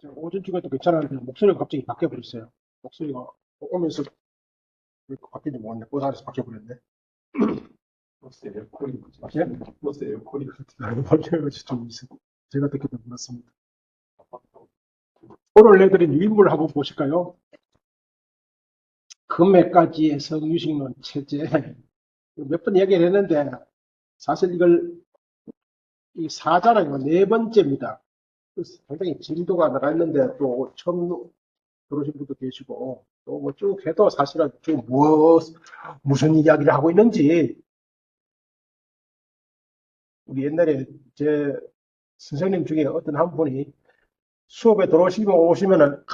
오전 중에도 괜찮았는데 목소리가 갑자기 바뀌어버렸어요. 목소리가 오면서 왜 바뀌는지 모르겠네. 버스 안에서 바뀌어버렸네. 버스 에어컨이 뭐지? 예? 버스 에어컨이 바뀌어가지고 좀 제가 듣기도 그렇습니다. 오늘 내드린 유인물 한번 보실까요? 금메까지의 성유식론 체제. 몇 번 얘기를 했는데 사실 이걸 이 사자는 네 번째입니다. 상당히 진도가 나갔는데 또 처음 들어오신 분도 계시고 또 뭐 쭉 해도 사실은 좀 무슨 이야기를 하고 있는지 우리 옛날에 제 선생님 중에 어떤 한 분이 수업에 오시면은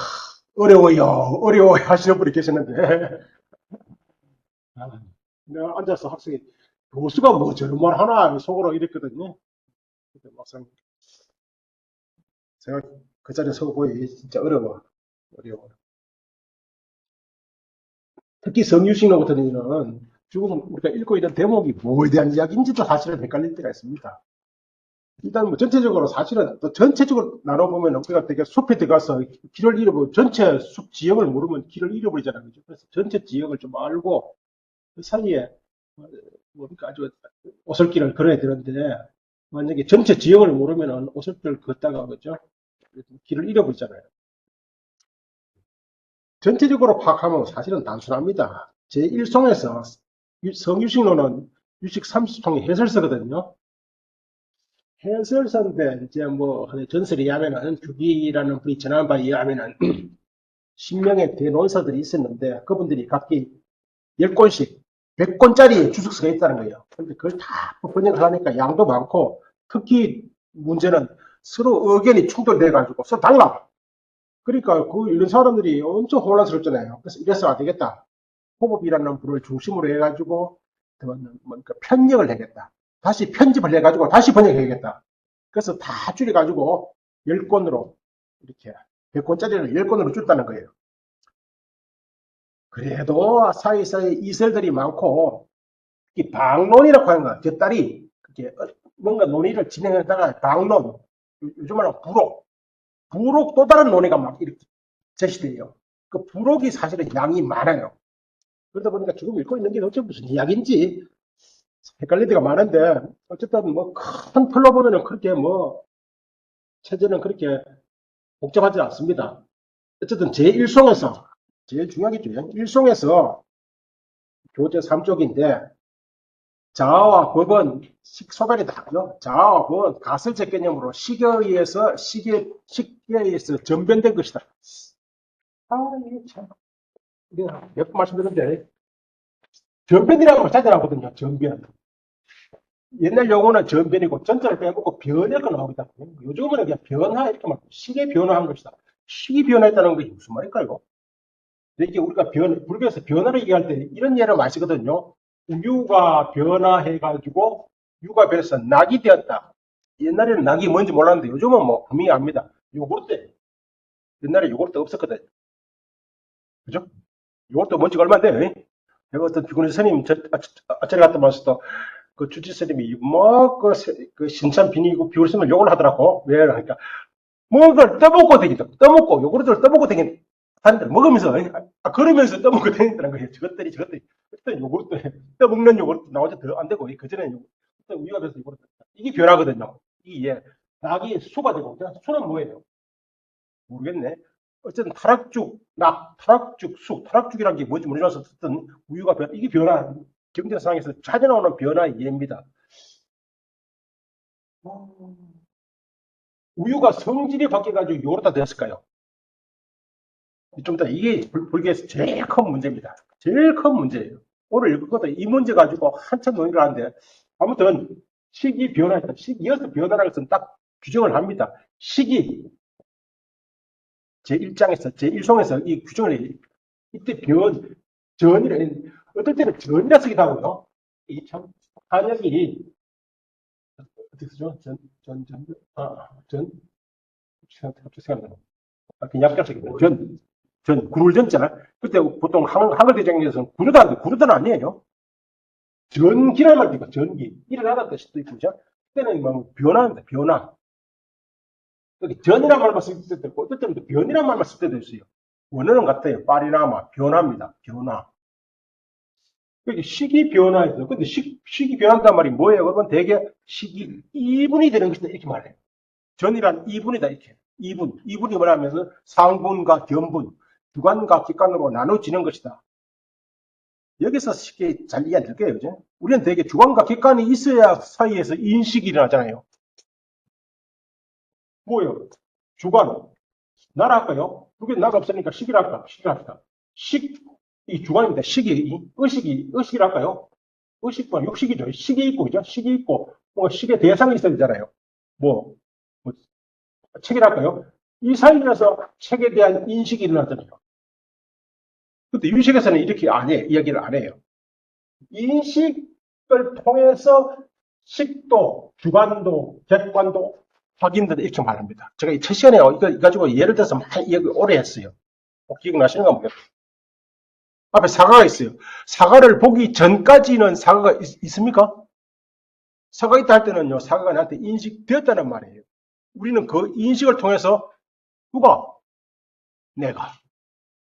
어려워요 어려워요 하시는 분이 계셨는데 내가 앉아서 학생이 교수가 뭐 저런 말 하나 속으로 이랬거든요. 근데 막상 제가 그 자리에 서고 보니 진짜 어려워. 특히 성유식론 같은 경우는 지금 우리가 읽고 있는 대목이 뭐에 대한 이야기인지도 사실은 헷갈릴 때가 있습니다. 일단 뭐 전체적으로 사실은 또 전체적으로 나눠보면 우리가 되게 숲에 들어가서 길을 잃어버리면 전체 숲 지형을 모르면 길을 잃어버리잖아요. 그죠? 그래서 전체 지형을 좀 알고 그 사이에 뭡니까 아주 오솔길을 걸어야 되는데 만약에 전체 지형을 모르면 오솔길을 걷다가 그죠? 길을 잃어버리잖아요. 전체적으로 파악하면 사실은 단순합니다. 제1송에서 성유식론은 유식 30통의 해설서거든요. 해설서인데 이제 뭐 전설에 의하면은 규기라는 분이 전한 바에 의하면은 10명의 대논사들이 있었는데 그분들이 각기 10권씩 100권짜리 주석서가 있다는 거예요. 근데 그걸 다 번역을 하니까 양도 많고 특히 문제는 서로 의견이 충돌돼 가지고 서로 달라. 그러니까 그 이런 사람들이 엄청 혼란스럽잖아요. 그래서 이래서 안 되겠다. 호법이라는 분을 중심으로 해가지고 뭔가 편력을 해야겠다. 다시 편집을 해가지고 다시 번역해야겠다. 그래서 다 줄여가지고 10권으로 이렇게 100권짜리를 10권으로 줄였다는 거예요. 그래도 사이사이 이설들이 많고 이 방론이라고 하는 거야. 곁다리 그게 뭔가 논의를 진행하다가 방론 요즘 말하면 부록 또 다른 논의가 막 이렇게 제시돼요. 그 부록이 사실은 양이 많아요. 그러다 보니까 지금 읽고 있는 게 도대체 무슨 이야기인지 헷갈릴 때가 많은데 어쨌든 뭐 큰 틀로 보면은 그렇게 뭐 체제는 그렇게 복잡하지 않습니다. 어쨌든 제1송에서 제일 중요한 게 있죠. 1송에서 교재 3쪽인데 자아와 법은 식소갈이 다르죠. 자아와 법은 가설적 개념으로 시계에 의해서 전변된 것이다. 아, 이게 참 몇 번 말씀드렸는데 전변이라는 걸 찾아나거든요. 전변. 옛날 용어는 전변이고 전자를 빼먹고 변화가 나오기다. 요즘은 그냥 변화 이렇게 말고 시계 변화한 것이다. 시기 변화했다는 것이 무슨 말일까요? 이게 우리가 불교에서 변화를 얘기할 때 이런 예를 많이 쓰거든요. 우유가 변화해가지고 유가 변해서 낙이 되었다. 옛날에는 낙이 뭔지 몰랐는데 요즘은 뭐 분명히 압니다. 요구르트. 옛날에 요구르트 없었거든요. 그죠? 요구르트 뭔지가 얼마 안 돼요. 내가 어떤 비구니 스님 아차리 갔다 왔을 때 그 주지 스님이 그 신참 비니고 비울스님을 욕을 하더라고. 왜? 그러니까 뭐를 떠먹고 다닌다. 떠먹고 요구르트를 떠먹고 다닌다. 먹으면서 그러면서 떠먹고 다닌다는 거예요. 저것들이 그때 요구르트 떠먹는 요구르트 나오지 더 안 되고 그 전에 우유가 돼서 요구르트 이게 변하거든요. 이게 낙이 수가 되고 수는 뭐예요? 모르겠네. 어쨌든 타락죽, 타락죽이라는 게 뭔지 모르면서 어떤 우유가 이게 변화, 경제상에서 찾아 나오는 변화의 예입니다. 우유가 성질이 바뀌어가지고 요렇다 되었을까요? 좀 이따 이게 불교에서 제일 큰 문제입니다. 제일 큰 문제예요. 오늘 읽었거든. 이 문제 가지고 한참 논의를 하는데, 아무튼, 시기 변화다. 이어서 변화라는 것은 딱 규정을 합니다. 시기, 제1장에서, 제1송에서 이 규정을 해요. 이때 전이라, 어떨 때는 전이라 쓰기도 하고요. 이 참, 한약이, 어떻게 쓰죠? 갑자기 생각나. 그 약자 쓰기도 군을 전자. 그때 보통 한글 대장에서는 구르다는 아니에요. 전기란 말도 있고, 전기. 일어나다 뜻도 있고, 그죠? 그때는 뭐 변화입니다, 변화. 여기 전이란 말만 쓸 때도 있고, 어떨 때는 또 변이란 말만 쓸 때도 있어요. 원어는 같아요. 파리나마, 변화입니다. 변화. 여기 식이 변화해서, 근데 식이 변한단 말이 뭐예요? 그러면 대개 식이 2분이 되는 것이다. 이렇게 말해요. 전이란 2분이다. 이렇게. 2분. 2분이 뭐냐면 상분과 견분, 주관과 객관으로 나눠지는 것이다. 여기서 쉽게 잘 이해 안 될 거예요. 그죠? 우리는 되게 주관과 객관이 있어야 사이에서 인식이 일어나잖아요. 뭐예요? 주관. 나라 할까요? 두 개 나가 없으니까 식이라 할까? 식이라 합시다. 식, 이 주관입니다. 의식이 할까요? 의식과 육식이죠. 식이 있고, 그죠? 식이 있고, 뭐, 식의 대상이 있어야 되잖아요. 뭐 책이랄까요? 이 사이에서 책에 대한 인식이 일어나잖아요. 근데 유식에서는 이렇게 안 해, 이야기를 안 해요. 인식을 통해서 식도, 주관도, 객관도 확인된다 이렇게 말합니다. 제가 이 첫 시간에 이거 가지고 예를 들어서 많이 이야기 오래 했어요. 기억나시는가 모르겠어요. 앞에 사과가 있어요. 사과를 보기 전까지는 사과가 있습니까? 사과가 있다 할 때는요, 사과가 나한테 인식되었다는 말이에요. 우리는 그 인식을 통해서 누가? 내가.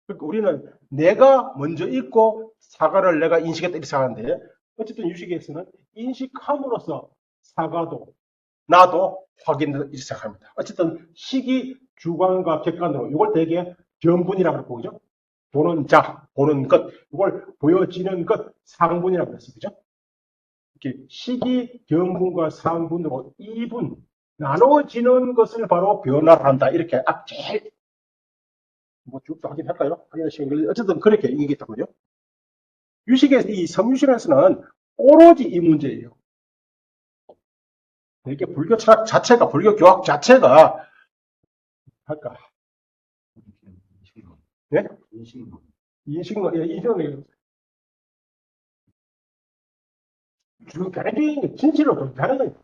그러니까 우리는 내가 먼저 있고 사과를 내가 인식했다 이렇게 생각하는데 어쨌든 유식에서는 인식함으로써 사과도 나도 확인된다 이렇게 생각합니다. 어쨌든 식이 주관과 객관으로 이걸 되게 견분이라고 보죠. 보는 자, 보는 것, 이걸 보여지는 것, 상분이라고 그랬어요. 그죠? 이렇게 식이 견분과 상분으로 2분 나눠지는 것을 바로 변화를 한다. 이렇게 제일 쭉도 확인할까요? 확인하시면 어쨌든 그렇게 얘기했다고요. 유식에서 이 성유식에서는 오로지 이 문제예요. 이렇게 불교 철학 자체가 불교 교학 자체가 할까? 네? 인식론, 예, 인식론 지금 개인적인 진실로 존재하는 거예요.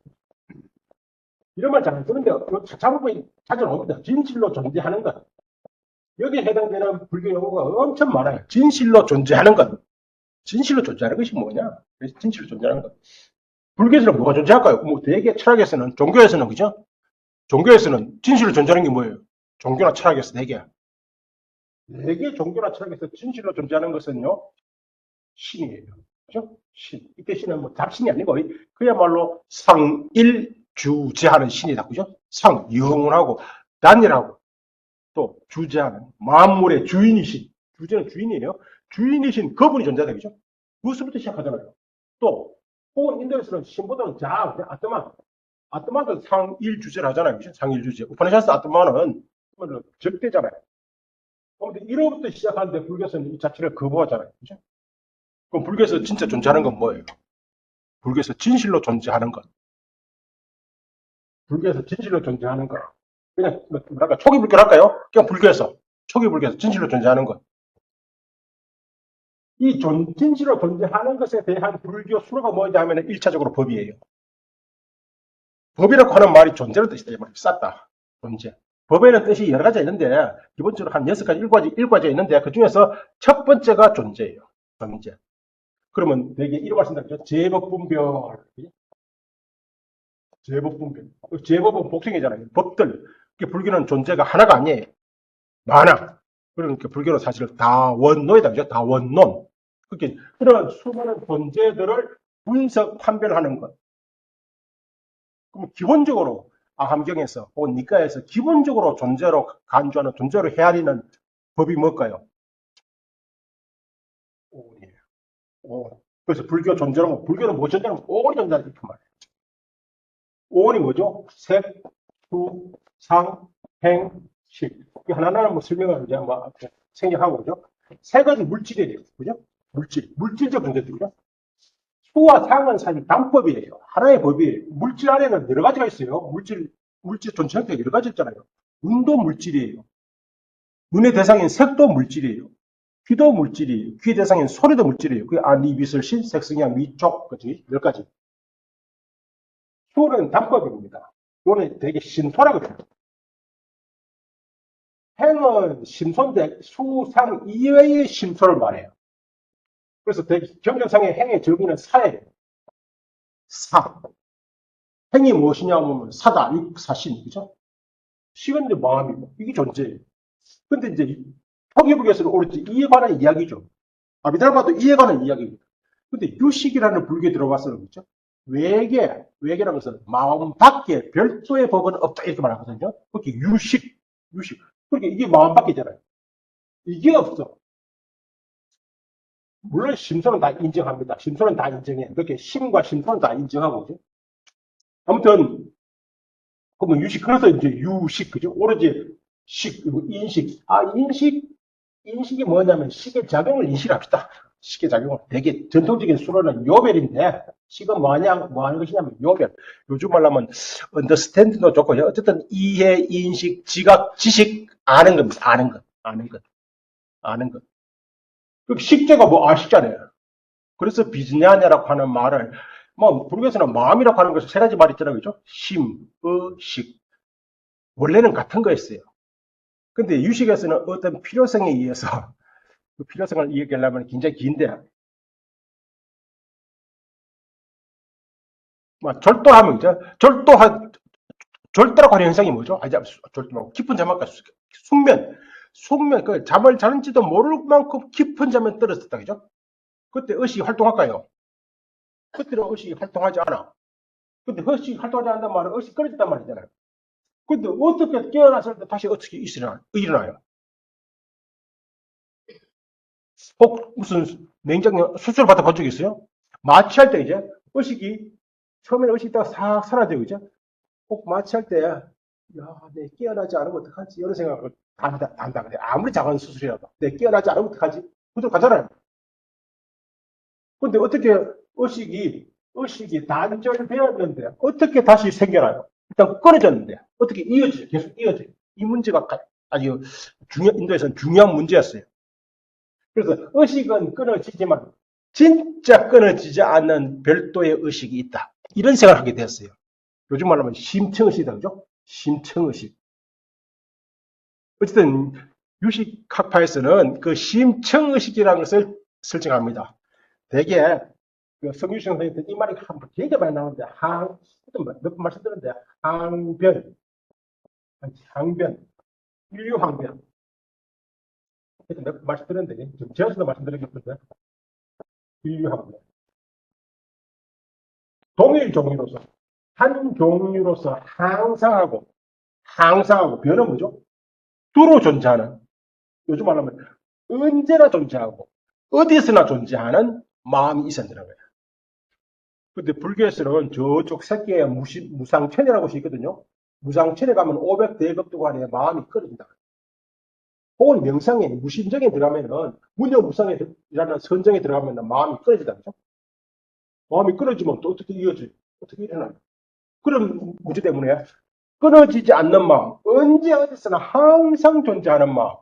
이런 말 잘 안 쓰는데 자부분이 자주 나옵니다. 진실로 존재하는 것. 여기에 해당되는 불교 용어가 엄청 많아요. 진실로 존재하는 것. 진실로 존재하는 것이 뭐냐? 진실로 존재하는 것. 불교에서는 뭐가 존재할까요? 뭐 대개 철학에서는 종교에서는 그죠? 종교에서는 진실로 존재하는 게 뭐예요? 종교나 철학에서 대개 종교나 철학에서 진실로 존재하는 것은요 신이에요. 그죠? 신. 이때 신은 뭐 잡신이 아니고 그야말로 상일주제하는 신이다. 그죠? 상 영원하고 단일하고 또 주제하는 만물의 주인이신 주제는 주인이에요. 주인이신 그분이 존재하다. 그죠? 그것부터 시작하잖아요. 또 혹은 인도에서는 신보다는 아트마도 상일주제를 하잖아요. 그죠? 상일주제. 우파니샤스 아트마는 적대잖아요. 아무튼 1호부터 시작하는데 불교에서는 이 자체를 거부하잖아요. 그죠? 그럼 불교에서 진짜 존재하는 건 뭐예요? 불교에서 진실로 존재하는 것. 불교에서 진실로 존재하는 것. 그냥 뭐랄까 초기 불교를 할까요? 그냥 불교에서 초기 불교에서 진실로 존재하는 것. 이 진실로 존재하는 것에 대한 불교 수로가 뭐냐 하면 1차적으로 법이에요. 법이라고 하는 말이 존재라는 뜻이다. 이 말이 쌌다. 존재. 법에는 뜻이 여러 가지가 있는데 기본적으로 한 6가지, 7가지가 있는데 그 중에서 첫 번째가 존재예요. 존재. 그러면 되게 이런 말 쓴다. 제법분별. 제법분별. 제법은 복싱이잖아요. 법들. 불교는 존재가 하나가 아니에요. 많아. 그러니까 불교는 사실 다원론이다. 그죠? 다원론. 그렇게 그런 수많은 존재들을 분석, 판별하는 것. 그럼 기본적으로 아함경에서 혹은 니까에서 기본적으로 존재로 간주하는 존재로 헤아리는 법이 뭘까요? 오온이에요. 오온. 그래서 불교 존재로 불교는 뭐 존재하는 오온이 존재한다 이렇게 말해요. 오온이 뭐죠? 색, 수, 상, 행, 식. 하나하나 뭐 설명을 이제 뭐 생략하고 그죠? 세 가지 물질이에요. 그죠? 물질적 존재들이죠. 수와 상은 사실 단법이에요. 하나의 법이에요. 물질 안에는 여러 가지가 있어요. 물질 존재 형태가 여러 가지 있잖아요. 눈도 물질이에요. 눈의 대상인 색도 물질이에요. 귀도 물질이에요. 귀의 대상인 소리도 물질이에요. 그게 안이 미술신, 색성향, 미촉, 그지? 몇 가지. 수는 단법입니다. 이거는 되게 신소라고 해요. 행은 심소인데 수상 이외의 심소를 말해요. 그래서 경전상의 행의 정의는 사예요. 사. 행이 무엇이냐 하면 사다, 육사신, 그죠? 식은 이제 마음이고, 이게 존재예요. 근데 이제, 포기부에서는 오로지 이에 관한 이야기죠. 아비달바도 이에 관한 이야기입니다. 근데 유식이라는 불교에 들어와서는 그렇죠? 외계라는 것은 마음 밖에 별도의 법은 없다 이렇게 말하거든요. 그렇게 유식. 그렇게 이게 마음 밖이잖아요. 이게 없어. 물론 심소는 다 인정합니다. 심소는 다 인정해. 그렇게 심과 심소는 다 인정하고 그죠? 아무튼 그러면 유식 그래서 이제 유식 그죠? 오로지 식 그리고 인식. 인식이 뭐냐면 식의 작용을 인식합시다. 식의 작용을 되게 전통적인 수로는 요별인데 식은 뭐 하는 것이냐면 요별. 요즘 말로 하면 understand도 좋고요. 어쨌든 이해, 인식, 지각, 지식 아는 겁니다. 아는 것. 그 식재가 뭐 아시잖아요. 그래서 비즈냐냐라고 하는 말을 뭐 불교에서는 마음이라고 하는 것을 세 가지 말 있잖아요. 그죠? 심, 식. 원래는 같은 거였어요. 근데 유식에서는 어떤 필요성에 의해서 그 필요성을 이야기하려면 굉장히 긴데 뭐 절도하면 이죠. 절도라고 하는 현상이 뭐죠? 절도 말고 깊은 잠을 숙면 그 잠을 자는지도 모를 만큼 깊은 잠에 떨어졌다 그죠? 그때 의식이 활동할까요? 그때는 의식이 활동하지 않아. 근데 의식이 활동하지 않는단 말은 의식이 끊어졌단 말이잖아요. 근데 어떻게 깨어났을 때 다시 어떻게 일어나요? 혹 무슨 맹장염 수술 받아 본 적 있어요? 마취할 때 이제 의식이 처음에는 의식이 딱 싹 사라지고 이제 꼭 마취할 때 야, 내 깨어나지 않으면 어떡하지? 이런 생각을 한다 그래. 아무리 작은 수술이라도 내 깨어나지 않으면 어떡하지? 그대로 가잖아요. 근데 어떻게 의식이 단절되었는데 어떻게 다시 생겨나요? 일단 끊어졌는데 어떻게 계속 이어져요. 이 문제가 아주 인도에서는 중요한 문제였어요. 그래서 의식은 끊어지지만 진짜 끊어지지 않는 별도의 의식이 있다. 이런 생각을 하게 되었어요. 요즘 말로 하면 심층의식이다. 그죠? 심층의식. 어쨌든 유식학파에서는 그 심층의식이라는 것을 설정합니다. 대개 그 성유식 선생님 이 말이 되게 많이 나오는데 몇번 말씀드렸는데 항변, 인류항변 몇번 말씀드렸는데 지금 제어서도 말씀드렸겠는데 인류항변 동일 종류로서 한 종류로서 항상하고 변은 뭐죠? 두루 존재하는 요즘 말하면 언제나 존재하고 어디서나 존재하는 마음이 있어야 되는 거예요. 근데 불교에서는 저쪽 새끼의 무상천이라는 곳이 있거든요. 무상천에 가면 500대급도 간에 마음이 끊어진다. 혹은 명상에 무심정에 들어가면은 무념무상이라는 선정에 들어가면 마음이 끊어진다. 그죠? 마음이 끊어지면 또 어떻게 이어져요? 어떻게 일어나요? 그런 문제 때문에 끊어지지 않는 마음, 언제 어디서나 항상 존재하는 마음.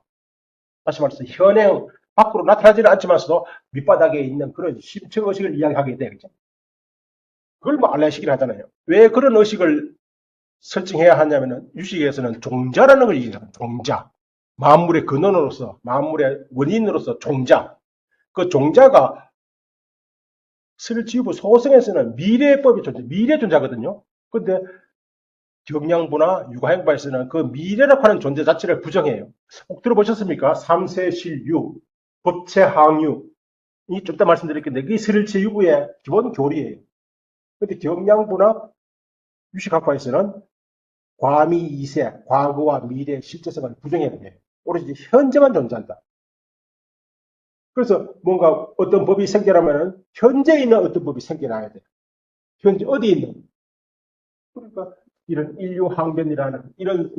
다시 말해서 현행 밖으로 나타나지는 않지만서도 밑바닥에 있는 그런 심층 의식을 이야기하게 돼요. 그죠? 그걸 뭐 알레식이라 하잖아요. 왜 그런 의식을 설정해야 하냐면은 유식에서는 종자라는 걸 얘기해요. 종자. 만물의 근원으로서, 만물의 원인으로서 종자. 그 종자가 설지부 소승에서는 미래법이 미래 존재거든요. 근데 경량부나 육아행바에서는 그 미래라고 하는 존재 자체를 부정해요. 꼭 들어보셨습니까? 삼세실유, 법체항유. 이 좀 이따 말씀드릴 건데, 그게 설치유부의 기본 교리예요. 근데 경량부나 유식학파에서는 과미 이세, 과거와 미래의 실제성을 부정해야 돼요. 오로지 현재만 존재한다. 그래서 뭔가 어떤 법이 생겨나면 현재 있는 어떤 법이 생겨나야 돼. 현재 어디 있는? 그러니까 이런 인류항변이라는 이런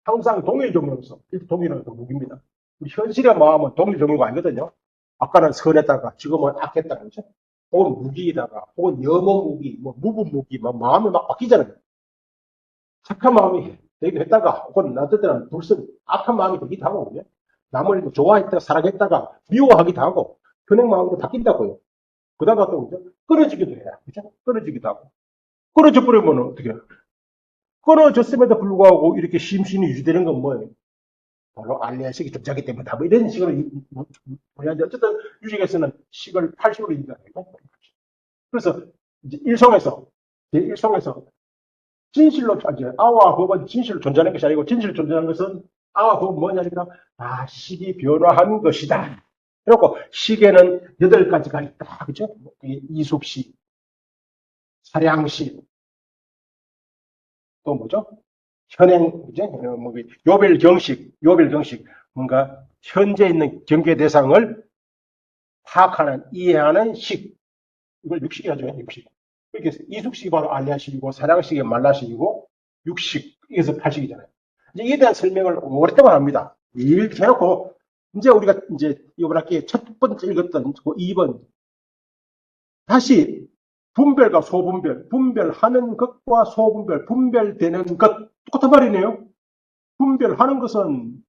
항상 동일 종류로서 동일은 무기입니다. 현실의 마음은 동일 종류가 아니거든요. 아까는 선했다가 지금은 악했다가 그렇죠? 혹은 무기에다가 혹은 염원 무기, 뭐 무분 무기, 뭐 마음이 막 바뀌잖아요. 착한 마음이 되기도 했다가 혹은 나한테 때는 불순 악한 마음이 되기도 하고 그죠? 남을 좋아했다가 사랑했다가 미워하기도 하고 현행 마음으로 바뀐다고요. 그러다가 또 그죠? 끊어지기도 해요. 그죠? 끊어지기도 하고. 끊어져 버리면 어떻게 해요? 끊어졌음에도 불구하고 이렇게 심신이 유지되는 건 뭐예요? 바로 알레식이 존재하기 때문에 다 뭐 이런 식으로 뭐냐는데 어쨌든 유식에서는 식을 80으로 인정해요. 그래서 이제 일성에서 진실로, 이제, 아와 법은 진실로 존재하는 것이 아니고, 진실로 존재하는 것은, 아와 법은 뭐냐니까, 식이 변화한 것이다. 그리고, 식에는 8가지가 있다. 그죠? 이숙식, 사량식, 또 뭐죠? 현행, 이제, 요별경식, 뭔가, 현재 있는 경계 대상을 파악하는, 이해하는 식. 이걸 육식이 하죠, 육식. 이렇게 이숙식이 바로 알리아식이고, 사량식이 말라식이고, 육식, 이게서 팔식이잖아요. 이제 이에 대한 설명을 오랫동안 합니다. 이렇게 해놓고, 이제 우리가 이제 이번 학기에 첫 번째 읽었던 그 2번, 다시 분별과 소분별, 분별하는 것과 소분별, 분별되는 것, 똑같은 말이네요. 분별하는 것은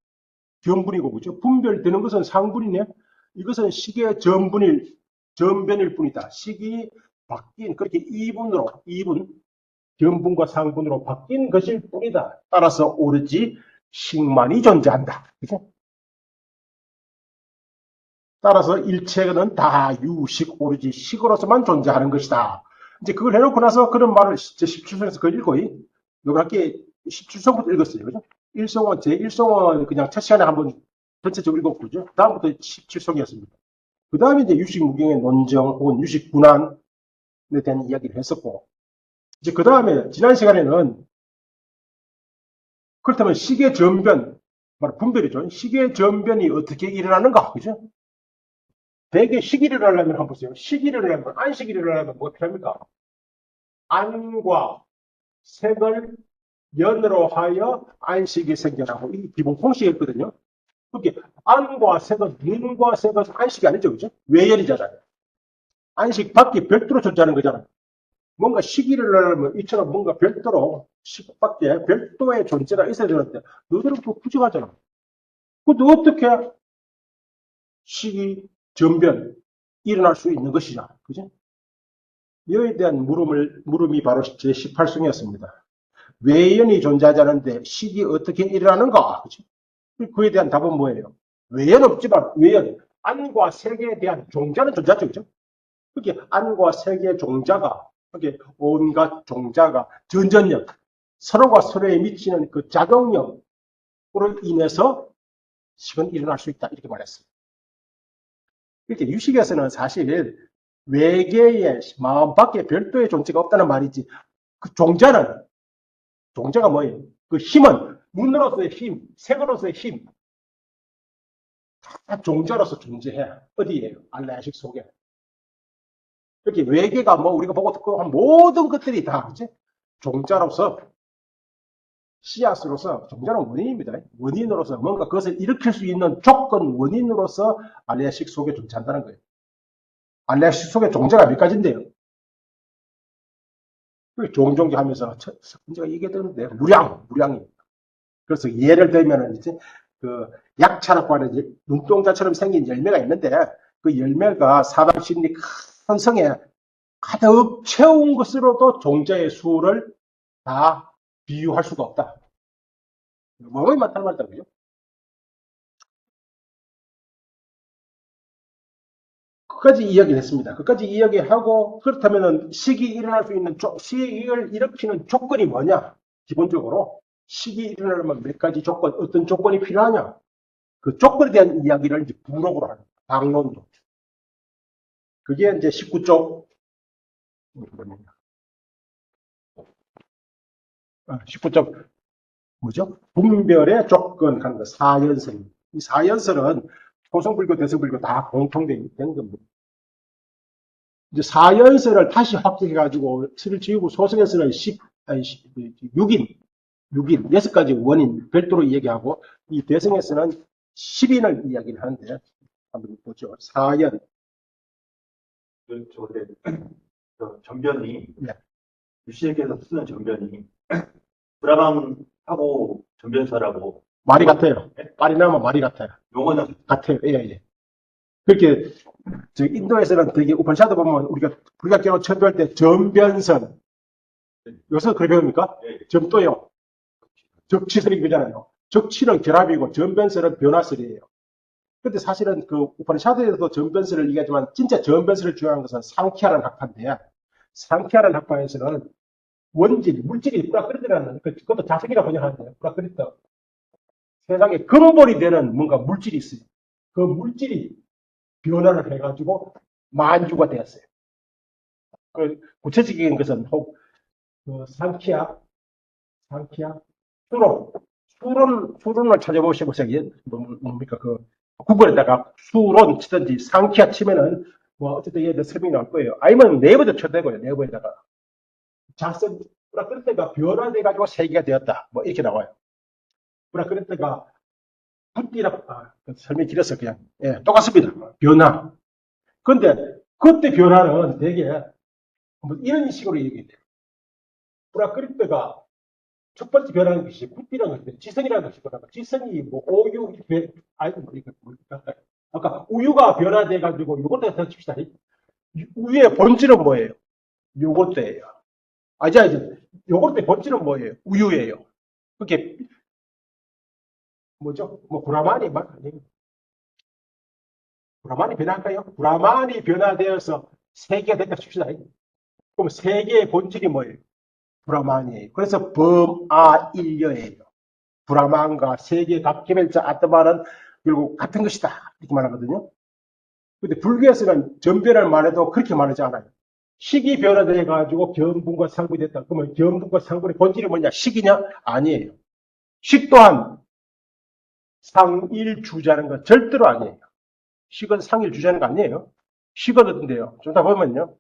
견분이고, 그죠? 분별되는 것은 상분이네. 이것은 식의 전변일 뿐이다. 식이 바뀐, 그렇게 이분, 견분과 상분으로 바뀐 것일 뿐이다. 따라서 오로지 식만이 존재한다. 그죠? 따라서 일체는 다 유식, 오로지 식으로서만 존재하는 것이다. 이제 그걸 해놓고 나서 그런 말을 17성에서 그걸 읽고, 요번 학기에 17성부터 읽었어요. 그죠? 1성은, 제1성은 그냥 첫 시간에 한번 전체적으로 읽었고, 그죠? 다음부터 17성이었습니다. 그 다음에 이제 유식 무경의 논정 혹은 유식 분한에 대한 이야기를 했었고, 이제 그 다음에 지난 시간에는 그렇다면 식의 전변, 바로 분별이죠. 식의 전변이 어떻게 일어나는가, 그죠? 대개 식이 일어나려면 한번 보세요. 식이 일어나려면, 안식이 일어나려면 뭐가 필요합니까? 안과 색을 연으로 하여 안식이 생겨나고, 이 기본 공식이었거든요. 그렇게 안과 색은, 눈과 색은 안식이 아니죠, 그죠? 외연이잖아요. 안식 밖에 별도로 존재하는 거잖아요. 뭔가 시기를 하려면 이처럼 뭔가 별도로 식 밖에 별도의 존재가 있어야 되는데 너희들은 또 부정하잖아. 그것도 어떻게 식이 전변 일어날 수 있는 것이냐, 그죠? 이에 대한 물음이 바로 제 18성이었습니다. 외연이 존재하지 않는데 식이 어떻게 일어나는가, 그죠? 그에 대한 답은 뭐예요? 외연 없지만 외연, 안과 색에 대한 종자는 존재하죠, 그죠? 그게 안과 색의 종자가, 그게 온갖 종자가 전전력, 서로가 서로에 미치는 그 작용력으로 인해서 식은 일어날 수 있다. 이렇게 말했어요. 이렇게 유식에서는 사실 외계의 마음 밖에 별도의 존재가 없다는 말이지, 그 종자가 뭐예요? 그 힘은 눈으로서의 힘, 색으로서의 힘, 다 종자로서 존재해. 어디에요? 알라야식 속에. 이렇게 외계가 뭐 우리가 보고 듣고 한 모든 것들이 다 그치? 종자로서 씨앗으로서 종자는 원인입니다. 원인으로서 뭔가 그것을 일으킬 수 있는 조건 원인으로서 알레아식 속에 존재한다는 거예요. 알레아식 속에 종자가 몇 가지인데요. 종종 하면서 문제가 이게 되는데 무량입니다. 그래서 예를 들면은 이제 그 약차라고 하는 눈동자처럼 생긴 열매가 있는데 그 열매가 사방심리 큰 성에 가득 채운 것으로도 종자의 수를 다 비유할 수가 없다. 뭐가 많다는 말이죠. 끝까지 이야기를 했습니다. 끝까지 이야기하고 그렇다면 식이 일어날 수 있는 식을 일으키는 조건이 뭐냐? 기본적으로 식이 일어나려면 몇 가지 조건, 어떤 조건이 필요하냐? 그 조건에 대한 이야기를 이제 부록으로 하는 방론으로. 그게 이제 19쪽 19쪽 뭐죠? 분별의 조건 하는 거 사연설. 이 사연설은 토성불교, 대성불교 다 공통된 겁니다. 이제 사연설을 다시 확대해가지고 틀을 지우고 소승연설은 6인, 6가지 원인 별도로 이야기하고 이 대성에서는 10인을 이야기를 하는데 한번 보죠. 사연. 전변이, 네. 유씨에게서 쓰는 전변이 브라방하고 전변사라고 말이 같아요. 말이 나면 말이 같아요. 용어는 같아요. 예, 예. 그렇게 인도에서는 되게 우판샤드 보면 우리가 불가교로 천도할 때 전변선 여기서 그렇게 배웁니까? 점도요. 적치설이 그잖아요. 적치는 결합이고 전변설은 변화설이에요. 근데 사실은 그 우판샤드에서도 전변설을 얘기하지만 진짜 전변설을 주장하는 것은 상키아라는 학파인데 상키아라는 학파에서는 원질, 물질이 프라크리트라는, 그것도 자석이라고 번역하는데, 프라크리트. 세상에 근본이 되는 뭔가 물질이 있어요. 그 물질이 변화를 해가지고 만주가 되었어요. 그 구체적인 것은 혹, 상키야, 수론을 찾아보시고요. 뭡니까, 구글에다가 수론 치든지 상키야 치면은, 어쨌든 얘들 설명이 나올 거예요. 아니면 네이버도 쳐대고요, 네이버에다가. 자선, 프라크리트가 변화돼가지고 세계가 되었다. 이렇게 나와요. 프라크리트가 설명이 길어서 그냥, 예, 똑같습니다. 변화. 근데, 그때 변화는 되게, 이런 식으로 얘기해요. 프라크리트가 첫 번째 변하는 것이 붓이라는 것이 지성이라는 것이거든요. 지성이 오유, 아까 우유가 변화돼가지고 요거트에 더 칩시다. 우유의 본질은 뭐예요? 요거트예요. 아니, 요거트의 본질은 뭐예요? 우유예요. 그게 뭐죠? 브라만이 브라만이 변할까요? 브라만이 변화되어서 세계가 됐다 칩시다. 그럼 세계의 본질이 뭐예요? 브라만이에요. 그래서 범아일려예요. 브라만과 세계 갑개별자 아트마는 결국 같은 것이다. 이렇게 말하거든요. 근데 불교에서는 전변을 말해도 그렇게 말하지 않아요. 식이 변화돼가지고 견분과 상분이 됐다. 그러면 견분과 상분의 본질이 뭐냐? 식이냐? 아니에요. 식 또한 상일주자는 건 절대로 아니에요. 식은 상일주자는 거 아니에요. 식은 어떤데요? 좀 더 보면요.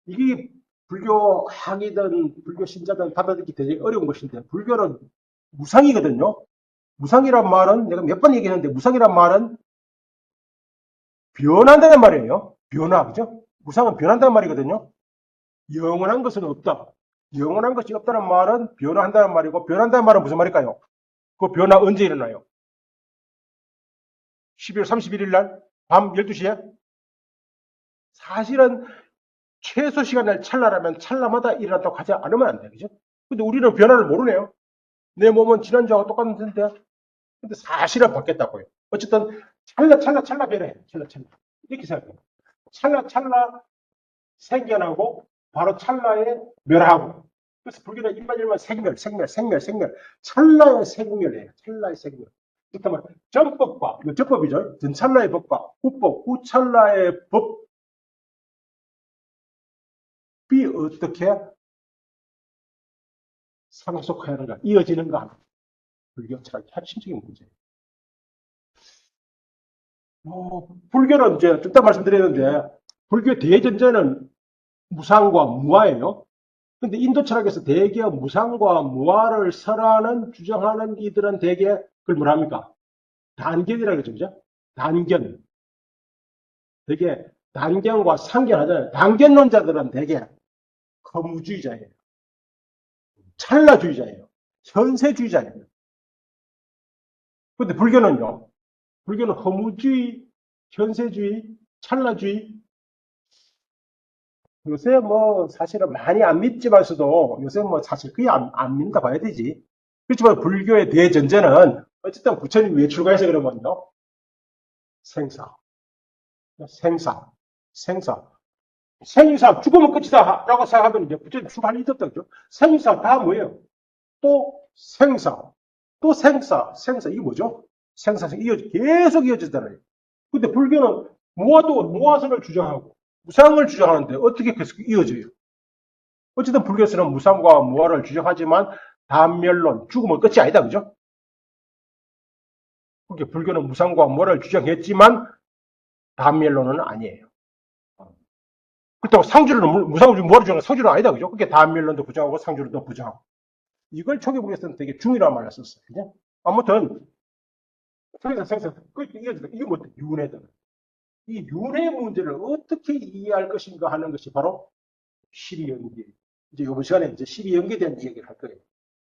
이게 불교 학이든 불교 신자든 받아들이기 되게 어려운 것인데 불교는 무상이거든요. 무상이란 말은 내가 몇 번 얘기했는데 무상이란 말은 변한다는 말이에요. 변화, 그죠? 무상은 변한다는 말이거든요. 영원한 것은 없다. 영원한 것이 없다는 말은 변화한다는 말이고 변한다는 말은 무슨 말일까요? 그 변화 언제 일어나요? 12월 31일 날 밤 12시에? 사실은 최소 시간을 찰나라면 찰나마다 일어났다고 하지 않으면 안 돼. 그죠? 근데 우리는 변화를 모르네요. 내 몸은 지난주하고 똑같은데 근데 사실은 바뀌었다고요. 어쨌든 찰나 변해. 찰나. 이렇게 생각해요. 찰나 생겨나고 바로 찰나에 멸하고. 그래서 불교는 일반적으로 생멸. 찰나의 생멸이에요. 찰나의 생멸. 그렇다면 전법과, 전법이죠. 전찰나의 법과 후법, 후찰나의 법이 어떻게 상속하는가, 이어지는가. 불교 철학의 핵심적인 문제예요. 불교는 이제 좀 이따 말씀드렸는데 불교 대전제는 무상과 무아예요. 근데 인도 철학에서 대개 무상과 무아를 주장하는 이들은 대개 그걸 뭐랍니까? 단견이라고 그러죠. 그죠? 단견. 되게 단견과 상견하잖아요. 단견론자들은 대개 거무주의자예요. 찰나주의자예요. 현세주의자예요. 근데 불교는요. 불교는 허무주의, 현세주의, 찰나주의. 요새 사실은 많이 안 믿지만서도 요새 사실 거의 안 믿는다 봐야 되지. 그렇지만 불교의 대전제는 어쨌든 부처님이 왜 출가해서 그러면요. 생사. 생사, 죽으면 끝이다. 라고 생각하면 이제 부처님 출가할 일이 없다. 그죠? 생사 다 뭐예요? 또 생사. 이게 뭐죠? 생사성 계속 이어지잖아요. 근데 불교는 무아선을 주장하고 무상을 주장하는데 어떻게 계속 이어져요? 어쨌든 불교에서는 무상과 무아를 주장하지만 단멸론, 죽으면 끝이 아니다. 그죠? 그게 불교는 무상과 무아를 주장했지만 단멸론은 아니에요. 그렇다고 무상을 무아를 주장하는 상주는 아니다. 그죠? 그게 단멸론도 부정하고 상주론도 부정하고. 이걸 초기 불교에서는 되게 중이라는 말을 썼어요. 그죠? 아무튼 생사. 이게 뭐 윤회다. 이 윤회 문제를 어떻게 이해할 것인가 하는 것이 바로 12연계. 이제 이번 시간에 이제 12연계에 대한 이야기를 할 거예요.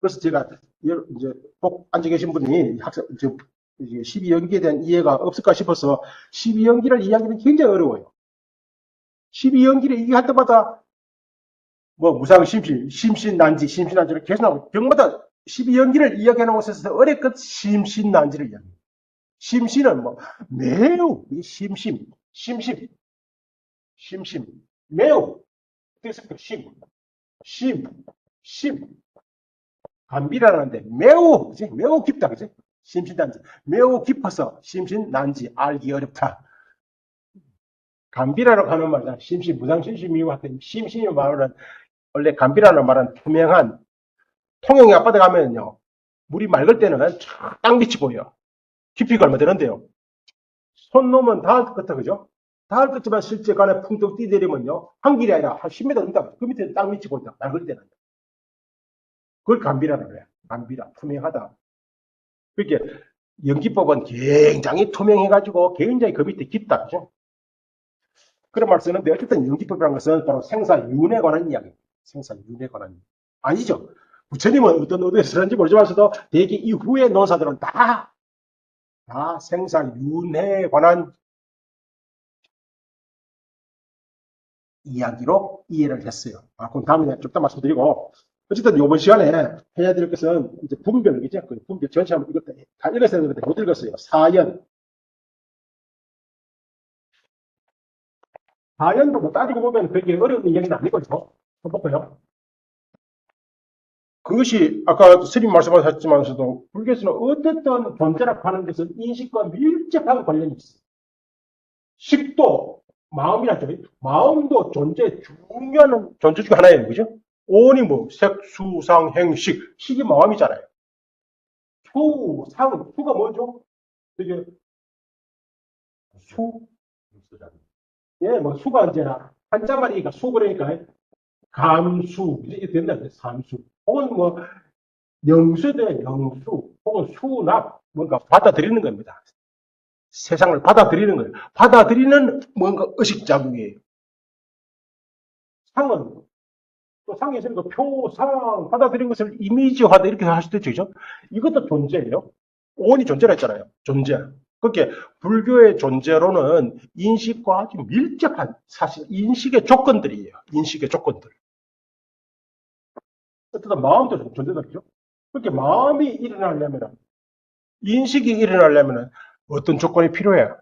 그래서 제가 이제 꼭 앉아 계신 분이 이제 12연계에 대한 이해가 없을까 싶어서 12연계를 이야기하기는 굉장히 어려워요. 12연계를 이해할 때마다 무상 심신난지를 계속 나오고 경마다 12연계를 이야기하는 곳에서 어렵것 심신난지를 이야기해요. 심신은 매우 심심 매우 그래서 감비라는데 매우, 그지? 매우 깊다, 그지? 심신난지. 매우 깊어서 심신난지 알기 어렵다. 감비라라고 하는 말은 무상심심이와 같은 심신이 말은 원래 감비라는 말은 투명한 통영에 앞바다 가면요 물이 맑을 때는 땅빛이 보여. 깊이가 얼마 되는데요. 손 놓으면 닿을 것 같아, 그죠? 닿을 것 같지만 실제 간에 풍덩 뛰내리면요 한 길이 아니라 한 10m 된다. 그 밑에 땅빛이 보인다. 맑을 때는. 그걸 감비라는 거야. 감비라, 투명하다. 그렇게 연기법은 굉장히 투명해가지고 굉장히 그 밑에 깊다, 그죠? 그런 말 쓰는데 어쨌든 연기법이라는 것은 바로 생사윤회에 관한 이야기. 생사윤회에 관한 이야기. 아니죠. 부처님은 어떤 의도에서 쓰는지 모르지만서도 대개 이후의 논사들은 다 생사윤회에 관한 이야기로 이해를 했어요. 그럼 다음에 좀 더 말씀드리고, 어쨌든 이번 시간에 해야 될 것은 이제 분별이죠. 그 분별 전체 한번 다 읽었어야 되는데 못 읽었어요. 사연도 뭐 따지고 보면 그게 어려운 이야기는 아니거든요. 한번 볼까요? 그것이 아까 스님 말씀하셨지만서도 불교에서는 어쨌든 존재라고 하는 것은 인식과 밀접한 관련이 있어요. 식도, 마음이라죠. 마음도 존재 중요한 존재 중 하나예요. 그죠? 오니 뭐 색, 수, 상, 행, 식. 식이 마음이잖아요. 수, 상, 수가 뭐죠? 되게 수, 예, 뭐 수가 언제나 한자말이니까 수 그러니까 감수 이렇게 된다. 삼수. 혹은 뭐 영수대 영수 혹은 수납 뭔가 받아들이는 겁니다. 세상을 받아들이는 거예요. 받아들이는 뭔가 의식자국이에요. 상은 또 상에 있으니까 표상 받아들이는 것을 이미지화다 이렇게 할 수도 있죠. 이것도 존재예요. 오온이 존재라 했잖아요. 존재. 그렇게 불교의 존재로는 인식과 아주 밀접한 사실 인식의 조건들이에요. 인식의 조건들. 어쨌든 마음도 존재들이죠. 그렇게 마음이 일어나려면 인식이 일어나려면 어떤 조건이 필요해요?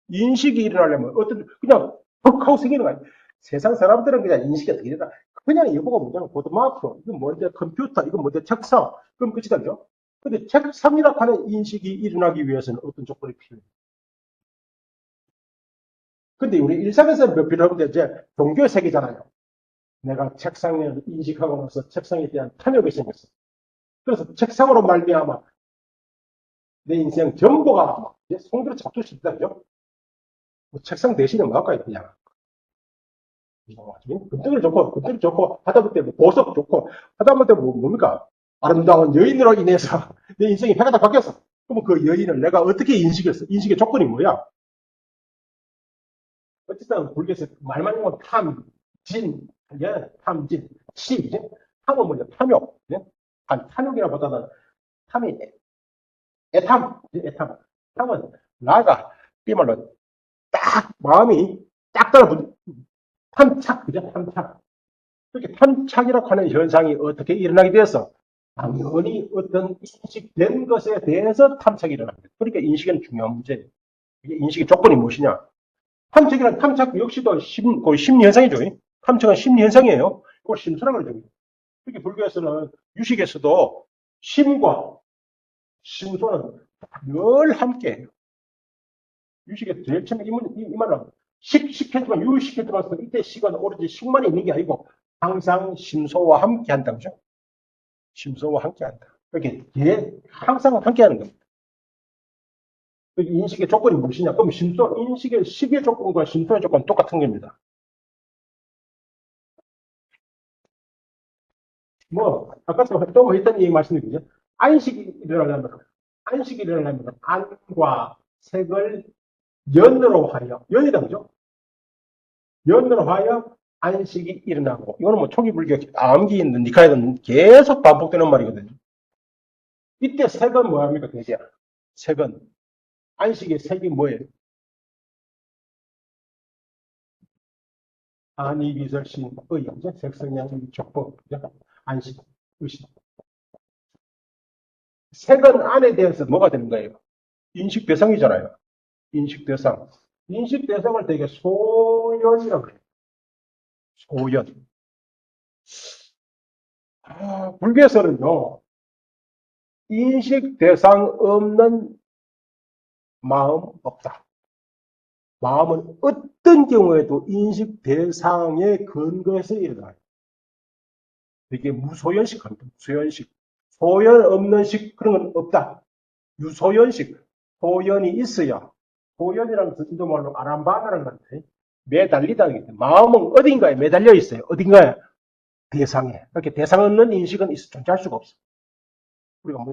인식이 일어나려면 그냥 퍽 하고 생기는 거예요. 세상 사람들은 그냥 인식이 어떻게 일어나? 그냥 이거가 뭐냐면 보드마크, 이건 뭔데 컴퓨터, 이건 뭔데 책상, 그럼 끝이 되죠. 근데 책상이라고 하는 인식이 일어나기 위해서는 어떤 조건이 필요해요? 근데 우리 일상에서 몇 필요한데 이제 종교의 세계잖아요. 내가 책상을 인식하고 나서 책상에 대한 탐욕이 생겼어. 그래서 책상으로 말미암아 내 인생 전부가 송두리 잡힐 수 있다죠. 뭐 책상 대신에 뭐 할까요, 그냥. 금덩이 좋고, 하다못해 뭐 보석 좋고, 하다못해 뭡니까? 아름다운 여인으로 인해서 내 인생이 해가 다 바뀌었어. 그러면 그 여인을 내가 어떻게 인식했어? 인식의 조건이 뭐야? 어쨌든 불교에서 말만 하면 탐진, 치, 탐은 뭐냐? 탐욕. 예? 탐욕이라보다는 탐이 애탐. 탐은 나가, 이 말로 딱 마음이 딱 따라붙는 탐착, 그죠? 탐착. 그렇게 탐착이라고 하는 현상이 어떻게 일어나게 되어서 당연히 어떤 인식된 것에 대해서 탐착이 일어납니다. 그러니까 인식은 중요한 문제예요. 이게 인식의 조건이 무엇이냐? 탐착 역시도 거의 심리현상이죠. 탐착은 심리현상이에요. 그걸 심수라고 그러죠. 그렇게 불교에서는 유식에서도 심과 심소는 늘 함께해요. 유식에서 제일 처음에 이 말은 식했지만 유식했지만 이때 식은 오로지 식만 있는 게 아니고 항상 심소와 함께 한다고 그죠? 심소와 함께 한다. 그렇게 항상 함께 하는 겁니다. 인식의 조건이 무엇이냐? 그럼 인식의 식의 조건과 심소의 조건은 똑같은 겁니다. 아까 또 했던 얘기 말씀드리죠. 안식이 일어나려면, 안과 색을 연으로 하여, 연이다, 그죠? 연으로 하여 안식이 일어나고, 이거는 뭐 초기 불교, 암기인 니카에는 계속 반복되는 말이거든요. 이때 색은 뭐합니까, 대개? 색은, 안식의 색이 뭐예요? 안이비설신, 의, 색성향, 족법, 안식, 의식. 색은 안에 대해서 뭐가 되는 거예요? 인식 대상이잖아요. 인식 대상. 인식 대상을 되게 소연이라고 해요. 소연. 불교에서는요, 인식 대상 없는 마음 없다. 마음은 어떤 경우에도 인식 대상의 근거에서 일어나요. 이게 무소연식 합니다. 무소연식. 소연 없는 식, 그런 건 없다. 유소연식. 소연이 있어야. 소연이라는 것은 인도말로 아람바나라는 건데, 매달리다. 마음은 어딘가에 매달려 있어요. 어딘가에. 대상에. 그렇게 대상 없는 인식은 존재할 수가 없어. 우리가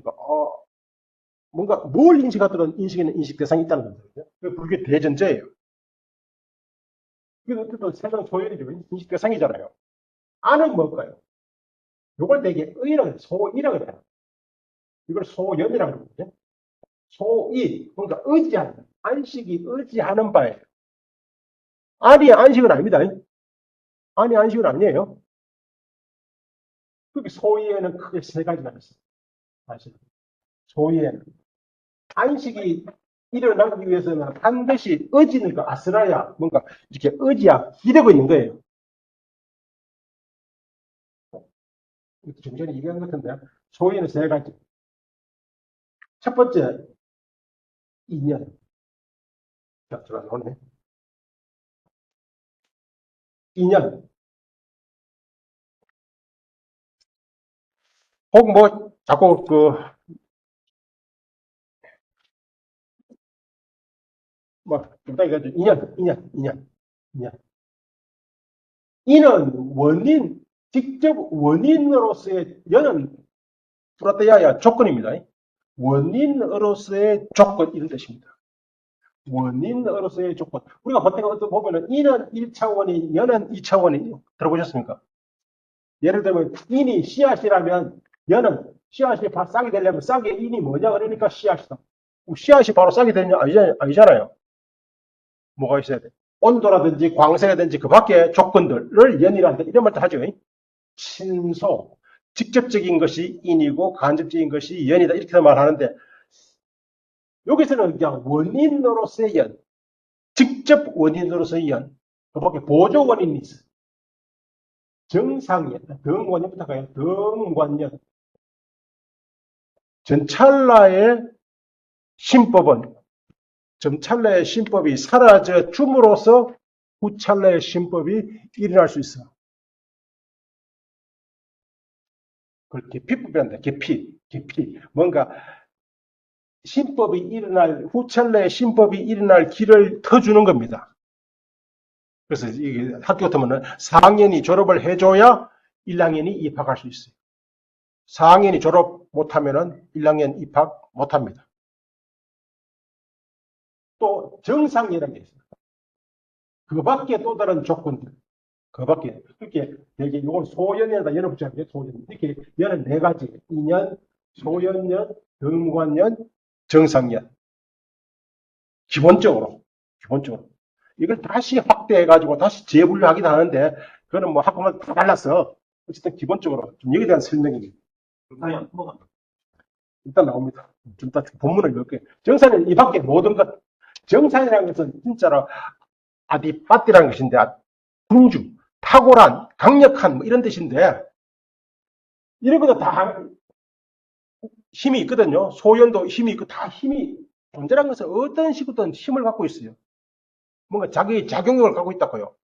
뭔가 뭘 인식하더라도 인식에는 인식 대상이 있다는 거거든요. 그게 불교 대전제예요. 그래서 어쨌든 세상 소연이죠. 인식 대상이잖아요. 안은 뭘까요? 요걸 되게 의라고 해요. 소이라고 해요. 이걸 소연이라고 하거든요. 소이, 그러니까 의지하는, 안식이 의지하는 바예요. 안이 안식은 아닙니다. 안이 안식은 아니에요. 그게 소이에는 크게 세 가지가 있어요. 사실. 소이에는. 안식이 일어나기 위해서는 반드시 의지는 그 아스라야, 뭔가 이렇게 의지야, 기대고 있는 거예요. 좀 전에 얘기한 것 같은데, 소위는 세 가지. 첫 번째, 인연. 자, 들어가네. 인연. 혹 뭐, 자꾸 좀 이거 인연. 이는 원인, 직접 원인으로서의, 연은 프라테야야 조건입니다. 원인으로서의 조건, 이런 뜻입니다. 원인으로서의 조건. 우리가 보통 보면은 인은 1차원이, 연은 2차원이 들어보셨습니까? 예를 들면 인이 씨앗이라면 연은 씨앗이 싹이 되려면 싹의 인이 뭐냐 그러니까 씨앗이다. 씨앗이 바로 싹이 되냐 아니잖아요. 뭐가 있어야 돼? 온도라든지 광생이라든지 그 밖의 조건들을 연이란다 이런 말도 하죠. 친소 직접적인 것이 인이고 간접적인 것이 연이다 이렇게 말하는데 여기서는 그냥 원인으로서의 연, 직접 원인으로서의 연, 그 밖에 보조 원인이 있어요. 정상연, 등관연부터 가요. 등관연. 전찰나의 신법은 전찰나의 신법이 사라져 줌으로써 후찰나의 신법이 일어날 수 있어. 그걸 계피법이란다. 계피. 뭔가 신법이 일어날, 후찰나의 신법이 일어날 길을 터주는 겁니다. 그래서 이게 학교 같으면 4학년이 졸업을 해줘야 1학년이 입학할 수 있어요. 4학년이 졸업 못하면 1학년 입학 못합니다. 또 정상이라는 게 있어요. 그 밖에 또 다른 조건들. 그 밖에. 그렇게 되게 이건 소연이다. 연을 붙여야 소연. 이렇게 연은 네 가지. 인연, 소연연, 등관연, 정상연. 기본적으로. 이걸 다시 확대해가지고 다시 재분류하기도 하는데, 그거는 뭐 학교마다 다 달랐어. 어쨌든 기본적으로 좀 여기에 대한 설명입니다. 정상이 한번 일단 나옵니다. 좀 이따 본문을 읽을게요. 정산은 이 밖에 모든 것. 정산이라는 것은 진짜로 아디빠띠라는 것인데, 군주, 탁월한, 강력한 뭐 이런 뜻인데 이런 것도 다 힘이 있거든요. 소연도 힘이 있고 다 힘이 존재라는 것은 어떤 식으로든 힘을 갖고 있어요. 뭔가 자기 작용력을 갖고 있다고요.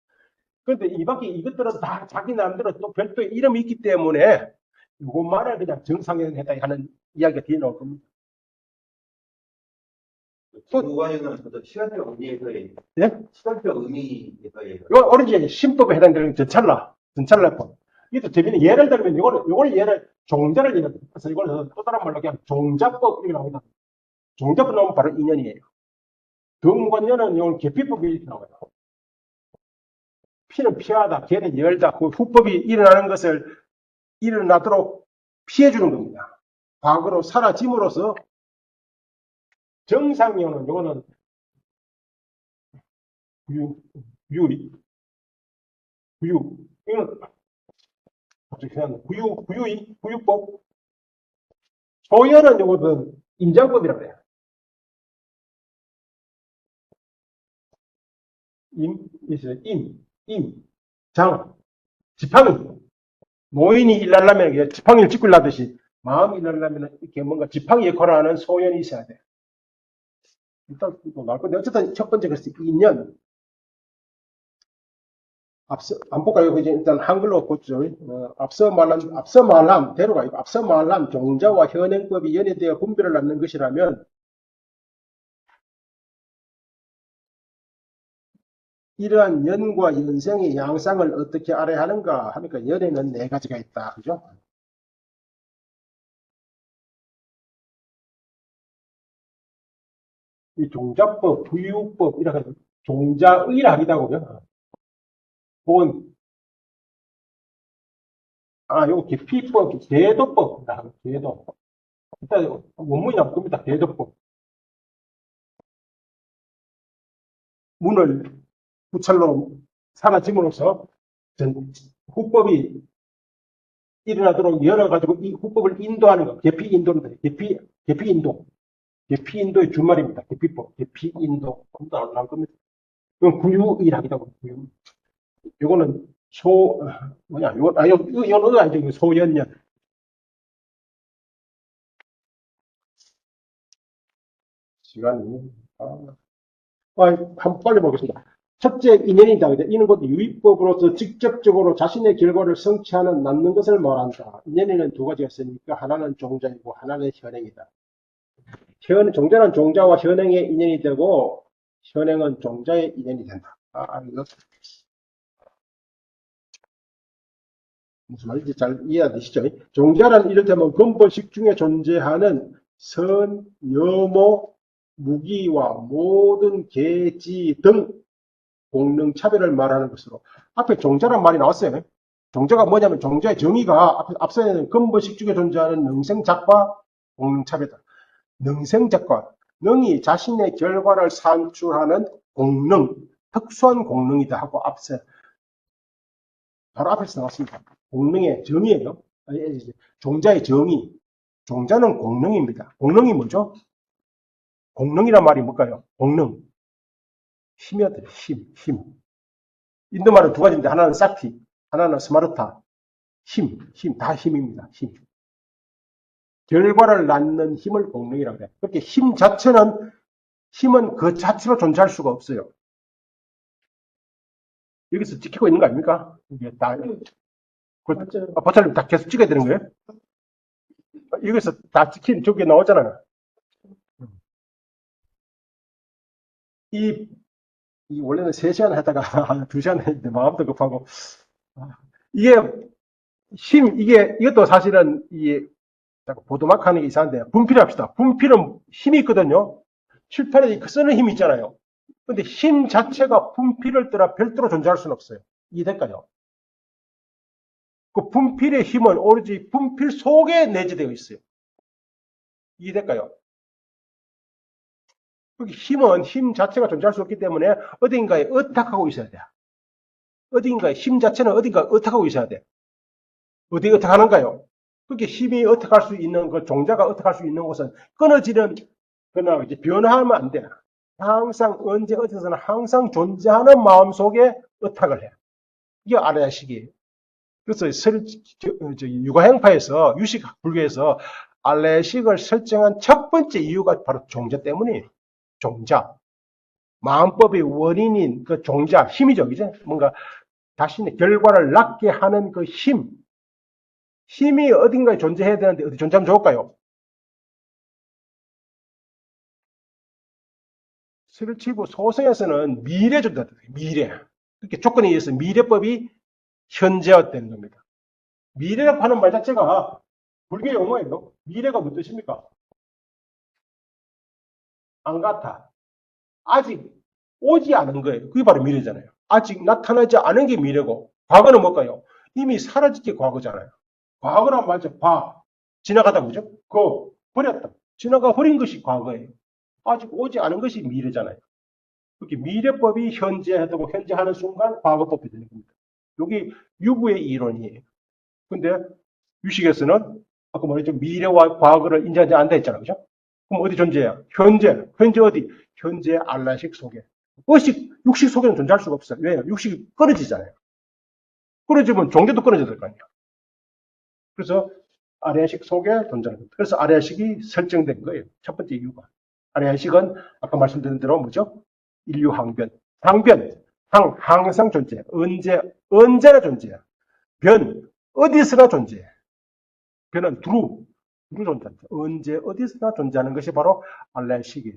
그런데 이 밖에 이것들은 다 자기 나름대로 또 별도의 이름이 있기 때문에 이것만을 그냥 정상연했다 하는 이야기가 뒤에 나올 겁니다. 중국어에는 시간적 의미에서의 예? 시간적 의미에서의 이건 오렌지 신법에 해당되는 전찰라법. 이것도 재미있는 예를 들면 이걸 예를 종자를 예를 들어서 이걸 또 다른 말로 그냥 종자법 이렇게 나옵니다. 종자법 나오면 바로 인연이에요. 등관연은 이건 계피법이 이렇게 나와요. 피는 피하다, 개는 열다. 그 후법이 일어나는 것을 일어나도록 피해주는 겁니다. 과거로 사라짐으로써 정상연은 이거는 구유, 이건 갑자기 생각나. 구유법. 소연은 이거는 임장법이라고 해요. 장, 지팡이. 노인이 일하려면 이게 지팡이를 짚고 일하듯이 마음이 일하려면 이렇게 뭔가 지팡이 역할을 하는 소연이 있어야 돼. 일단 또 나올 건데 어쨌든 첫 번째 글쎄 인연. 앞서 안 볼까요? 이제 일단 한글로 보죠. 앞서 말한 대로가 아니고 앞서 말한 종자와 현행법이 연해되어 분별을 낳는 것이라면 이러한 연과 연생의 양상을 어떻게 알아야 하는가 하니까 연에는 네 가지가 있다. 그죠? 이 종자법, 부유법, 이렇게 종자의라 하기도 하고요. 혹은, 요거 계피법, 계도법, 계도. 일단 원문이 나올 겁니다. 계도법. 문을 구찰로 사라짐으로써 후법이 일어나도록 열어가지고 이 후법을 인도하는 거. 계피 인도입니다. 계피 인도. 계피 인도의 주말입니다. 계피법, 계피 인도. 나올 겁니다. 이건 구유의라 하기도 하고, 구유. 요거는 이건 아니죠. 소연년. 시간이, 한번 빨리 보겠습니다. 첫째, 인연이다. 이는 곧 유의법으로서 직접적으로 자신의 결과를 성취하는, 낳는 것을 말한다. 인연에는 두 가지가 있으니까, 하나는 종자이고, 하나는 현행이다. 종자는 종자와 현행의 인연이 되고, 현행은 종자의 인연이 된다. 이거. 무슨 말인지 잘 이해되시죠? 종자란 이를테면 근본식 중에 존재하는 선, 여모, 무기와 모든 계지 등 공능 차별을 말하는 것으로 앞에 종자란 말이 나왔어요. 종자가 뭐냐면 종자의 정의가 앞서는 근본식 중에 존재하는 능생작과 공능 차별이다. 능생작과 능이 자신의 결과를 산출하는 공능, 특수한 공능이다 하고 바로 앞에서 나왔습니다. 공능의 정의예요. 종자의 정의. 종자는 공능입니다. 공능이 뭐죠? 공능이란 말이 뭘까요? 공능. 힘이었대요. 힘. 인도말은 두 가지인데 하나는 사티, 하나는 스마르타. 힘. 다 힘입니다. 힘. 결과를 낳는 힘을 공능이라고 해요. 그렇게 힘은 그 자체로 존재할 수가 없어요. 여기서 찍히고 있는 거 아닙니까? 이게 다 버튼을 다 계속 찍어야 되는 거예요? 여기서 다 찍힌 저게 나오잖아요. 이 원래는 3시간 하다가 2시간 했는데 마음도 급하고 이게 이것도 사실은 보도막 하는 게 이상한데 분필을 합시다. 분필은 힘이 있거든요. 칠판에 쓰는 힘이 있잖아요. 근데 힘 자체가 분필을 떠나 별도로 존재할 수는 없어요. 이해될까요? 그 분필의 힘은 오로지 분필 속에 내재되어 있어요. 이해될까요? 힘 자체가 존재할 수 없기 때문에 어딘가에 의탁하고 있어야 돼. 힘 자체는 어딘가에 의탁하고 있어야 돼. 어디에 의탁하는가요? 그렇게 힘이 의탁할 수 있는 종자가 의탁할 수 있는 곳은 그러나 이제 변화하면 안 돼. 항상 언제 어디서나 항상 존재하는 마음 속에 의탁을 해. 이게 알아야 식이에요. 그래서 유가행파에서 유식 불교에서 알레식을 설정한 첫 번째 이유가 바로 종자 때문이에요. 종자. 마음법의 원인인 그 종자, 힘이죠. 그죠? 뭔가 자신의 결과를 낳게 하는 그 힘. 힘이 어딘가에 존재해야 되는데 어디 존재하면 좋을까요? 11.7부 소성에서는 미래 존재다. 미래. 그렇게 조건에 의해서 미래법이 현재화되는 겁니다. 미래라고 하는 말 자체가 불교 용어예요. 미래가 무슨 뜻입니까? 안 같아. 아직 오지 않은 거예요. 그게 바로 미래잖아요. 아직 나타나지 않은 게 미래고 과거는 뭘까요? 이미 사라진 게 과거잖아요. 과거란 말죠. 지나가다 그죠? 버렸다. 지나가 버린 것이 과거예요. 아직 오지 않은 것이 미래잖아요. 그렇게 미래법이 현재하고 현재하는 순간 과거법이 되는 겁니다. 여기 유구의 이론이에요. 근데 유식에서는 아까 말했죠. 미래와 과거를 인정하지 않는다 했잖아요. 그죠? 그럼 어디 존재해요? 현재 어디? 현재 알라식 속에. 육식 속에는 존재할 수가 없어요. 왜요? 육식이 끊어지잖아요. 끊어지면 종자도 끊어져야 될 거 아니에요. 그래서 아래의식 속에 존재하는 거예요. 그래서 아래의식이 설정된 거예요. 첫 번째 이유가. 아래의식은 아까 말씀드린 대로 뭐죠? 인류 항변. 항변. 항상 존재해. 언제나 존재해. 변. 어디서나 존재해. 변은 두루 존재한다. 언제 어디서나 존재하는 것이 바로 아래의식이에요.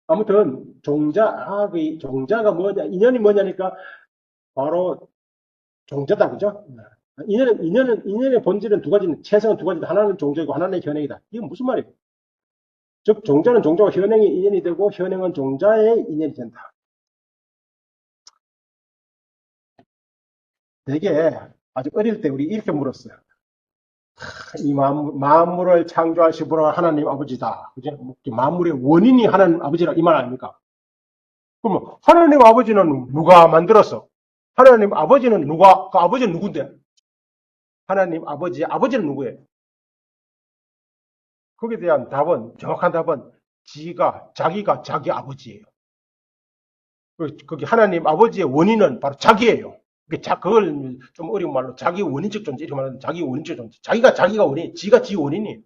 아무튼 종자가 뭐냐, 인연이 뭐냐니까 바로 종자다, 그죠? 인연의 본질은 두 가지는, 체성은 두 가지다. 하나는 종자이고 하나는 현행이다. 이게 무슨 말이에요? 즉, 종자는 종자와 현행의 인연이 되고, 현행은 종자의 인연이 된다. 되게 아주 어릴 때 우리 이렇게 물었어요. 이 만물을 창조하신 분은 하나님 아버지다. 그죠? 만물의 원인이 하나님 아버지라 이 말 아닙니까? 그러면 하나님 아버지는 누가 만들었어? 하나님 아버지는 그 아버지는 누군데? 하나님 아버지는 누구예요? 거기에 대한 정확한 답은 자기가 자기 아버지예요. 거기 하나님 아버지의 원인은 바로 자기예요. 그걸 좀 어려운 말로 자기 원인적 존재, 이렇게 말하는 자기 원인적 존재. 자기가 원인, 지가 지 원인이에요.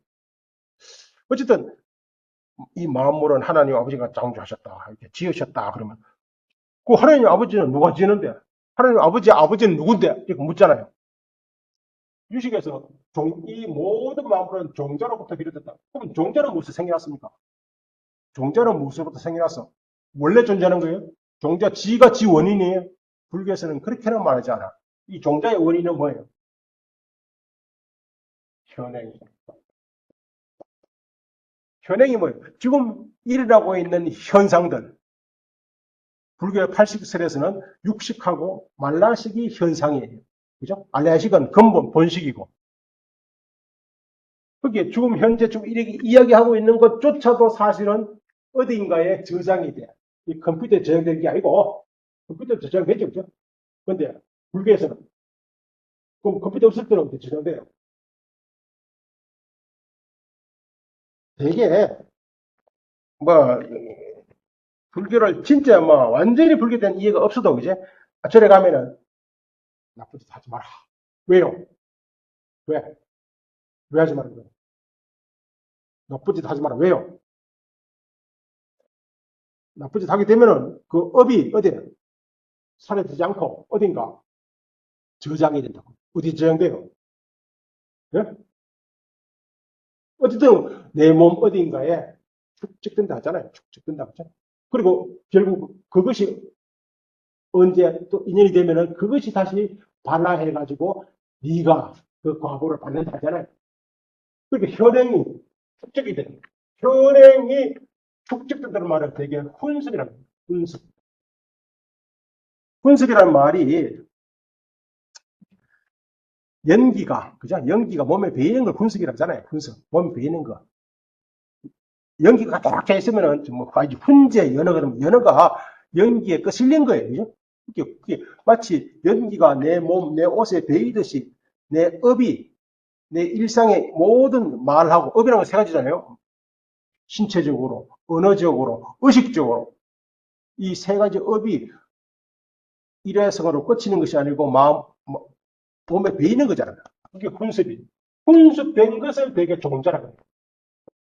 어쨌든, 이 만물은 하나님 아버지가 창조하셨다. 이렇게 지으셨다. 그러면, 그 하나님 아버지는 누가 지는데? 하나님 아버지는 누군데? 이렇게 묻잖아요. 유식에서 이 모든 만물은 종자로부터 비롯됐다. 그럼 종자는 무엇에서 생겨났습니까? 종자는 무엇으로부터 생겨났어? 원래 존재하는 거예요? 종자 지가 지 원인이에요? 불교에서는 그렇게는 말하지 않아. 이 종자의 원인은 뭐예요? 현행. 현행이 뭐예요? 지금 일어나고 있는 현상들. 불교의 80설에서는 육식하고 말라식이 현상이에요. 그죠? 알레아식은 근본, 본식이고. 그게 지금 현재 이렇게 이야기하고 있는 것조차도 사실은 어디인가에 저장이 돼. 이 컴퓨터에 저장된 게 아니고, 컴퓨터에 저장되죠, 그죠? 근데, 불교에서는, 그럼 컴퓨터 없을 때는 어떻게 저장돼요? 되게, 뭐, 불교를 진짜 완전히 불교에 대한 이해가 없어도, 그제? 절에 가면은, 나쁜 짓 하지 마라. 왜요? 왜? 왜 하지 말아요? 왜? 나쁜 짓 하지 마라. 왜요? 나쁜 짓 하게 되면은, 그 업이 어디에? 살에 들지 않고, 어딘가 저장이 된다고. 어디 저장돼요? 예? 어쨌든, 내 몸 어딘가에 축적된다 하잖아요. 축적된다 하죠. 그리고 결국 그것이 언제 또 인연이 되면은 그것이 다시 반화해가지고 네가 그 과보를 받는다 하잖아요. 그러니까 현행이 축적이 되는 거예요. 현행이 축적된다는 말은 되게 훈습이라는 거예요. 훈습. 훈습이라는 말이 그죠? 연기가 몸에 배이는 걸 훈습이라고 하잖아요. 훈습. 몸에 배이는 거. 연기가 딱 있으면은 아주 훈제 연어가 되면 연어가 연기에 거슬린 거예요. 그죠? 그게 마치 연기가 내 몸, 내 옷에 배이듯이 내 업이 내 일상의 모든 말하고 업이라는 건 세 가지잖아요. 신체적으로, 언어적으로, 의식적으로 이 세 가지 업이 일회성으로 꽂히는 것이 아니고 몸에 배이는 거잖아요. 그게 훈습이. 훈습된 것을 되게 종자라고 해요.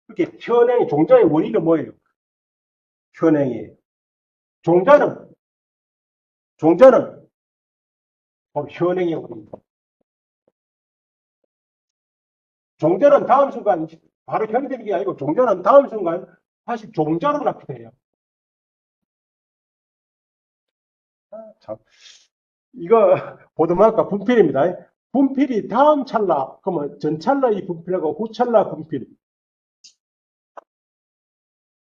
그게 현행이 종자의 원인은 뭐예요? 현행이에요. 종자는 바로 현행의 원인입니다. 종자는 다음 순간 바로 현되는 게 아니고 종자는 다음 순간 다시 종자로 납득해요. 참. 이거 보드마크가 분필입니다. 분필이 다음 찰나, 그러면 전 찰나의 분필하고 후 찰나 분필.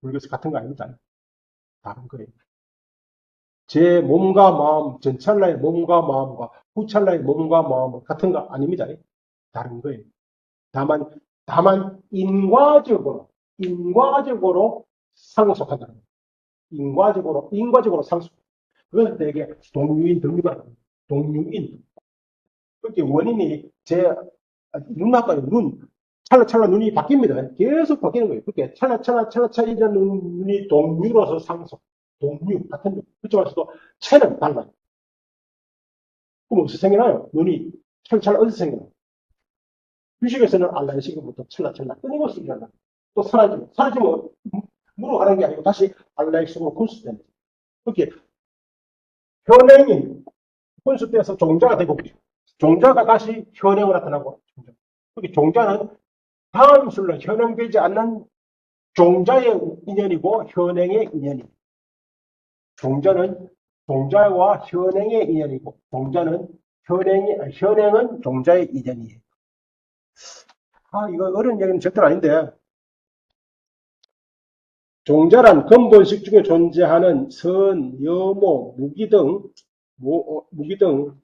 불교에서 같은 거 아닙니다. 다른 거예요. 제 몸과 마음, 전 찰나의 몸과 마음과 후 찰나의 몸과 마음은 같은 거 아닙니다. 다른 거예요. 다만 인과적으로 상속한다는 거예요. 인과적으로 상속. 그건 되게 동류인 등류가 동류인. 그렇게 원인이 눈 찰나찰나 눈이 바뀝니다. 계속 바뀌는 거예요. 그렇게 찰나찰나 이런 눈이 동류로서 상속. 동류 같은 거. 그렇지만 채는 달라요. 그럼 어디서 생겨나요? 눈이 찰찰 어디서 생겨나요? 휴식에서는 알라이식부터 찰나찰나 끊임없이 일어나. 또 사라지면 물어 가는 게 아니고 다시 알라이식으로 분수되는 거죠. 그렇게 현행이 분수돼서 종자가 되고 종자가 다시 현행으로 나타나고 그렇게 종자는 다음 순간 현행되지 않는 종자의 인연이고 현행의 인연이고 종자는 종자와 현행의 인연이고 현행은 종자의 인연이에요. 이거 어려운 얘기는 절대로 아닌데 종자란 근본식 중에 존재하는 선, 여모, 무기 등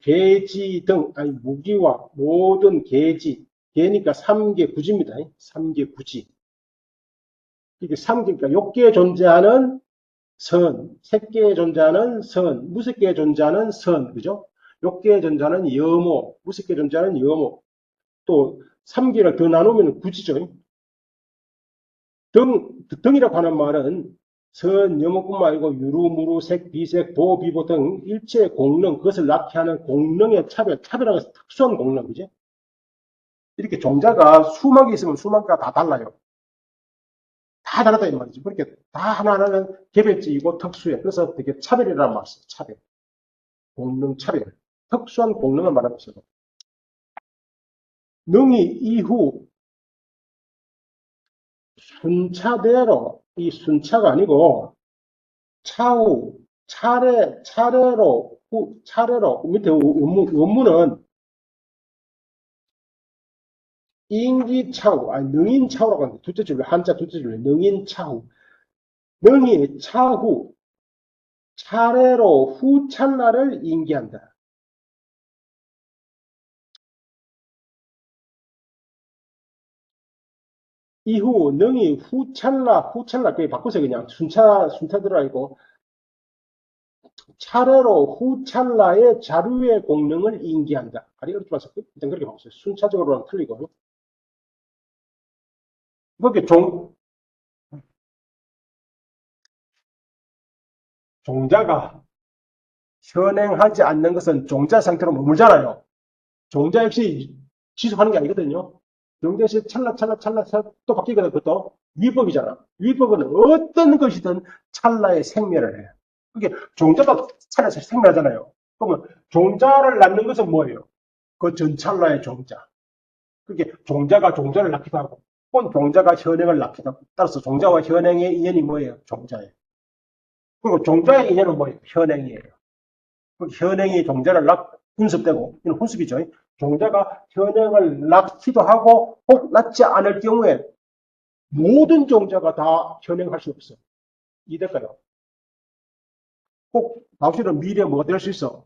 계지 등 무기와 모든 계지 계니까 3개 구지입니다. 3개 구지. 이게 3개니까 6개에 존재하는 선, 3개에 존재하는 선, 무색 개에 존재하는 선, 그죠? 6개에 존재하는 여모, 무색 개에 존재하는 여모, 또 3개를 더 나누면 구지죠. 등이라고 하는 말은 선, 여모뿐만 아니고 유루, 무루, 색, 비색, 도, 비보 등 일체의 공능, 그것을 낳게 하는 공능의 차별하는 특수한 공능, 그죠? 이렇게 종자가 수만 개 있으면 수만 개가 다 달라요. 다 다르다 이 말이죠. 그렇게 다 하나하나는 개별적이고 특수해. 그래서 되게 차별이라는 말을 써요. 차별. 공능 차별. 특수한 공능을 말하고 있어요. 능이 이후 순차대로, 이 순차가 아니고 차후, 차례로 밑에 원문은 인기차후, 능인차후라고 하는데 둘째 줄로 한자 둘째 줄로 능인차후. 능이 차후 차례로 후찰나를 인기한다. 이후 능이 후찰나 그게 바꾸세요. 그냥 순차 들어가고 차례로 후찰나의 자료의 공능을 인기한다. 이렇게 봐서 일단 그렇게 바꾸세요. 순차적으로는 틀리고 그렇게 종자가 현행하지 않는 것은 종자 상태로 머물잖아요. 종자 역시 지속하는 게 아니거든요. 종자 역시 찰나 또 바뀌거든. 그것도 위법이잖아. 위법은 어떤 것이든 찰나의 생멸을 해요. 그게 종자도 찰나에서 생멸하잖아요. 그러면 종자를 낳는 것은 뭐예요? 그 전찰나의 종자. 그게 종자가 종자를 낳기도 하고, 혹은 종자가 현행을 낳기도 하고, 따라서 종자와 현행의 인연이 뭐예요? 종자예요. 그리고 종자의 인연은 뭐예요? 현행이에요. 현행이 종자를 분습되고, 이건 분습이죠. 종자가 현행을 낳기도 하고, 혹 낳지 않을 경우에 모든 종자가 다 현행할 수 없어. 이해될까요? 꼭 당신은 미래에 뭐가 될 수 있어.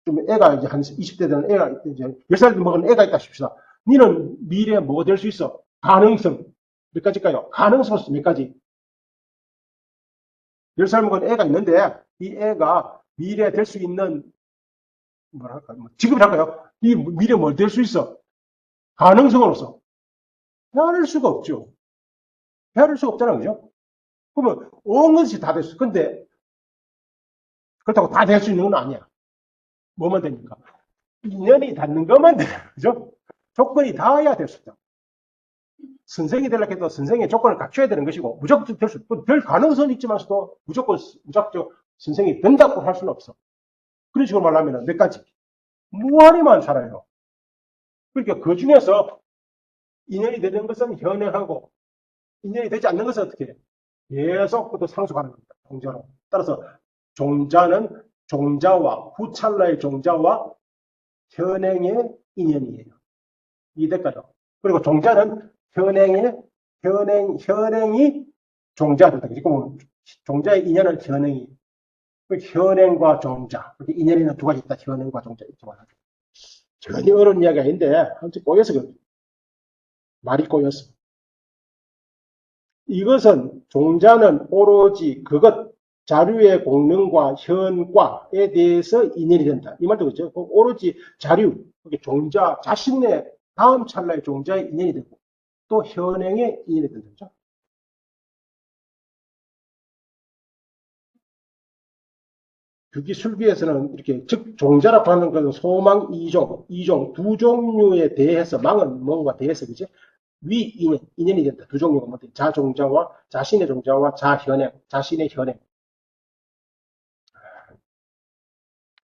좀 애가 이제 한 20대 되는 애가 이제 10살 먹은 애가 있다 싶시다. 니는 미래에 뭐가 될 수 있어? 가능성. 몇 가지일까요? 가능성 몇 가지. 10살 먹은 애가 있는데 이 애가 미래에 될 수 있는 뭐랄까 직업이랄까요? 이 미래에 뭘 될 수 있어? 가능성으로서 헤아릴 수가 없죠. 헤아릴 수가 없잖아요. 그죠? 그러면 온 것이 다 됐어. 근데 그렇다고 다 될 수 있는 건 아니야. 뭐만 됩니까? 인연이 닿는 것만 돼. 그죠? 조건이 닿아야 될 수 있다. 선생이 되려고 해도 선생의 조건을 갖춰야 되는 것이고, 무조건 될 가능성은 있지만서도 무조건 선생이 된다고 할 수는 없어. 그런 식으로 말하면 몇 가지. 무한히 많잖아요. 그러니까 그 중에서 인연이 되는 것은 현행하고, 인연이 되지 않는 것은 어떻게 해? 계속 또 상속하는 겁니다. 종자로. 따라서 종자는 후찰나의 종자와 현행의 인연이에요. 이해될까요? 그리고 종자는 현행이 종자가 된다. 그러니까 종자의 인연은 현행이. 현행과 종자. 이렇게 인연에는 두 가지 있다. 현행과 종자. 이렇게 말하죠. 전혀 어려운 이야기가 아닌데, 한번 꼬여서 말이 꼬였어. 이것은 종자는 오로지 그것, 자료의 공능과 현과에 대해서 인연이 된다. 이 말도 그렇죠. 오로지 자료, 종자, 자신의 다음 찰나의 종자의 인연이 되고, 또 현행의 인연이 된다죠. 규기술기에서는 이렇게 즉 종자라고 하는 것은 소망 2종 두 종류에 대해서 망은 뭔가 대해서 그지? 인연이 된다. 두 종류가 뭔데? 자종자와 자신의 종자와 자신의 현행.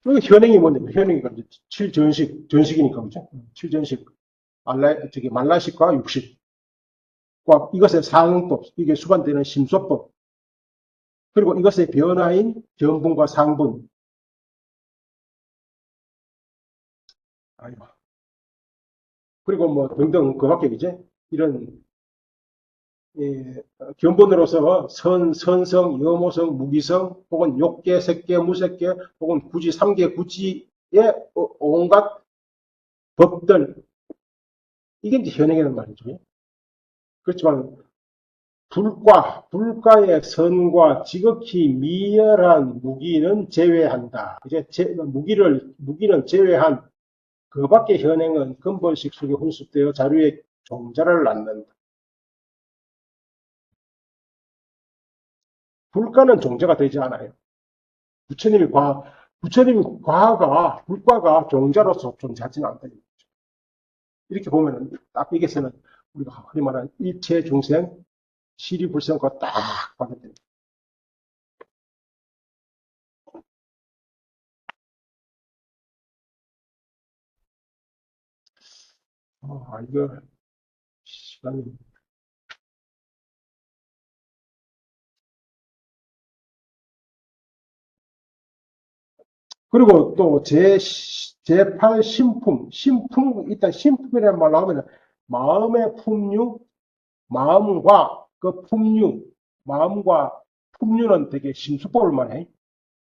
그 현행이 뭔데? 현행이 이제 전식이니까 그죠? 칠전식, 말라식과 육식. 이것의 상응법, 이게 수반되는 심소법. 그리고 이것의 변화인 견분과 상분. 아이고. 그리고 뭐 등등 그밖에 이제 이런 견본으로서 선성, 여모성, 무기성, 혹은 욕계, 색계, 무색계, 혹은 구지, 삼계, 구지의 온갖 법들, 이게 이제 현행이라는 말이죠. 그렇지만 불가의 선과 지극히 미열한 무기는 제외한다. 이제 무기는 제외한 그 밖의 현행은 근본식 속에 혼습되어 자료의 종자를 낳는다. 불가는 종자가 되지 않아요. 부처님이 불과가 종자로서 존재하지는 않다. 이렇게 보면은, 딱 여기서는 우리가 흔히 말하는 일체 중생, 시리불생과 딱 받아들입니다. 이거, 시간이. 그리고 또 제8 일단 신품이라는 말 나오면 마음의 품류, 마음과 그 품류, 마음과 품류는 되게 심수법을 말해.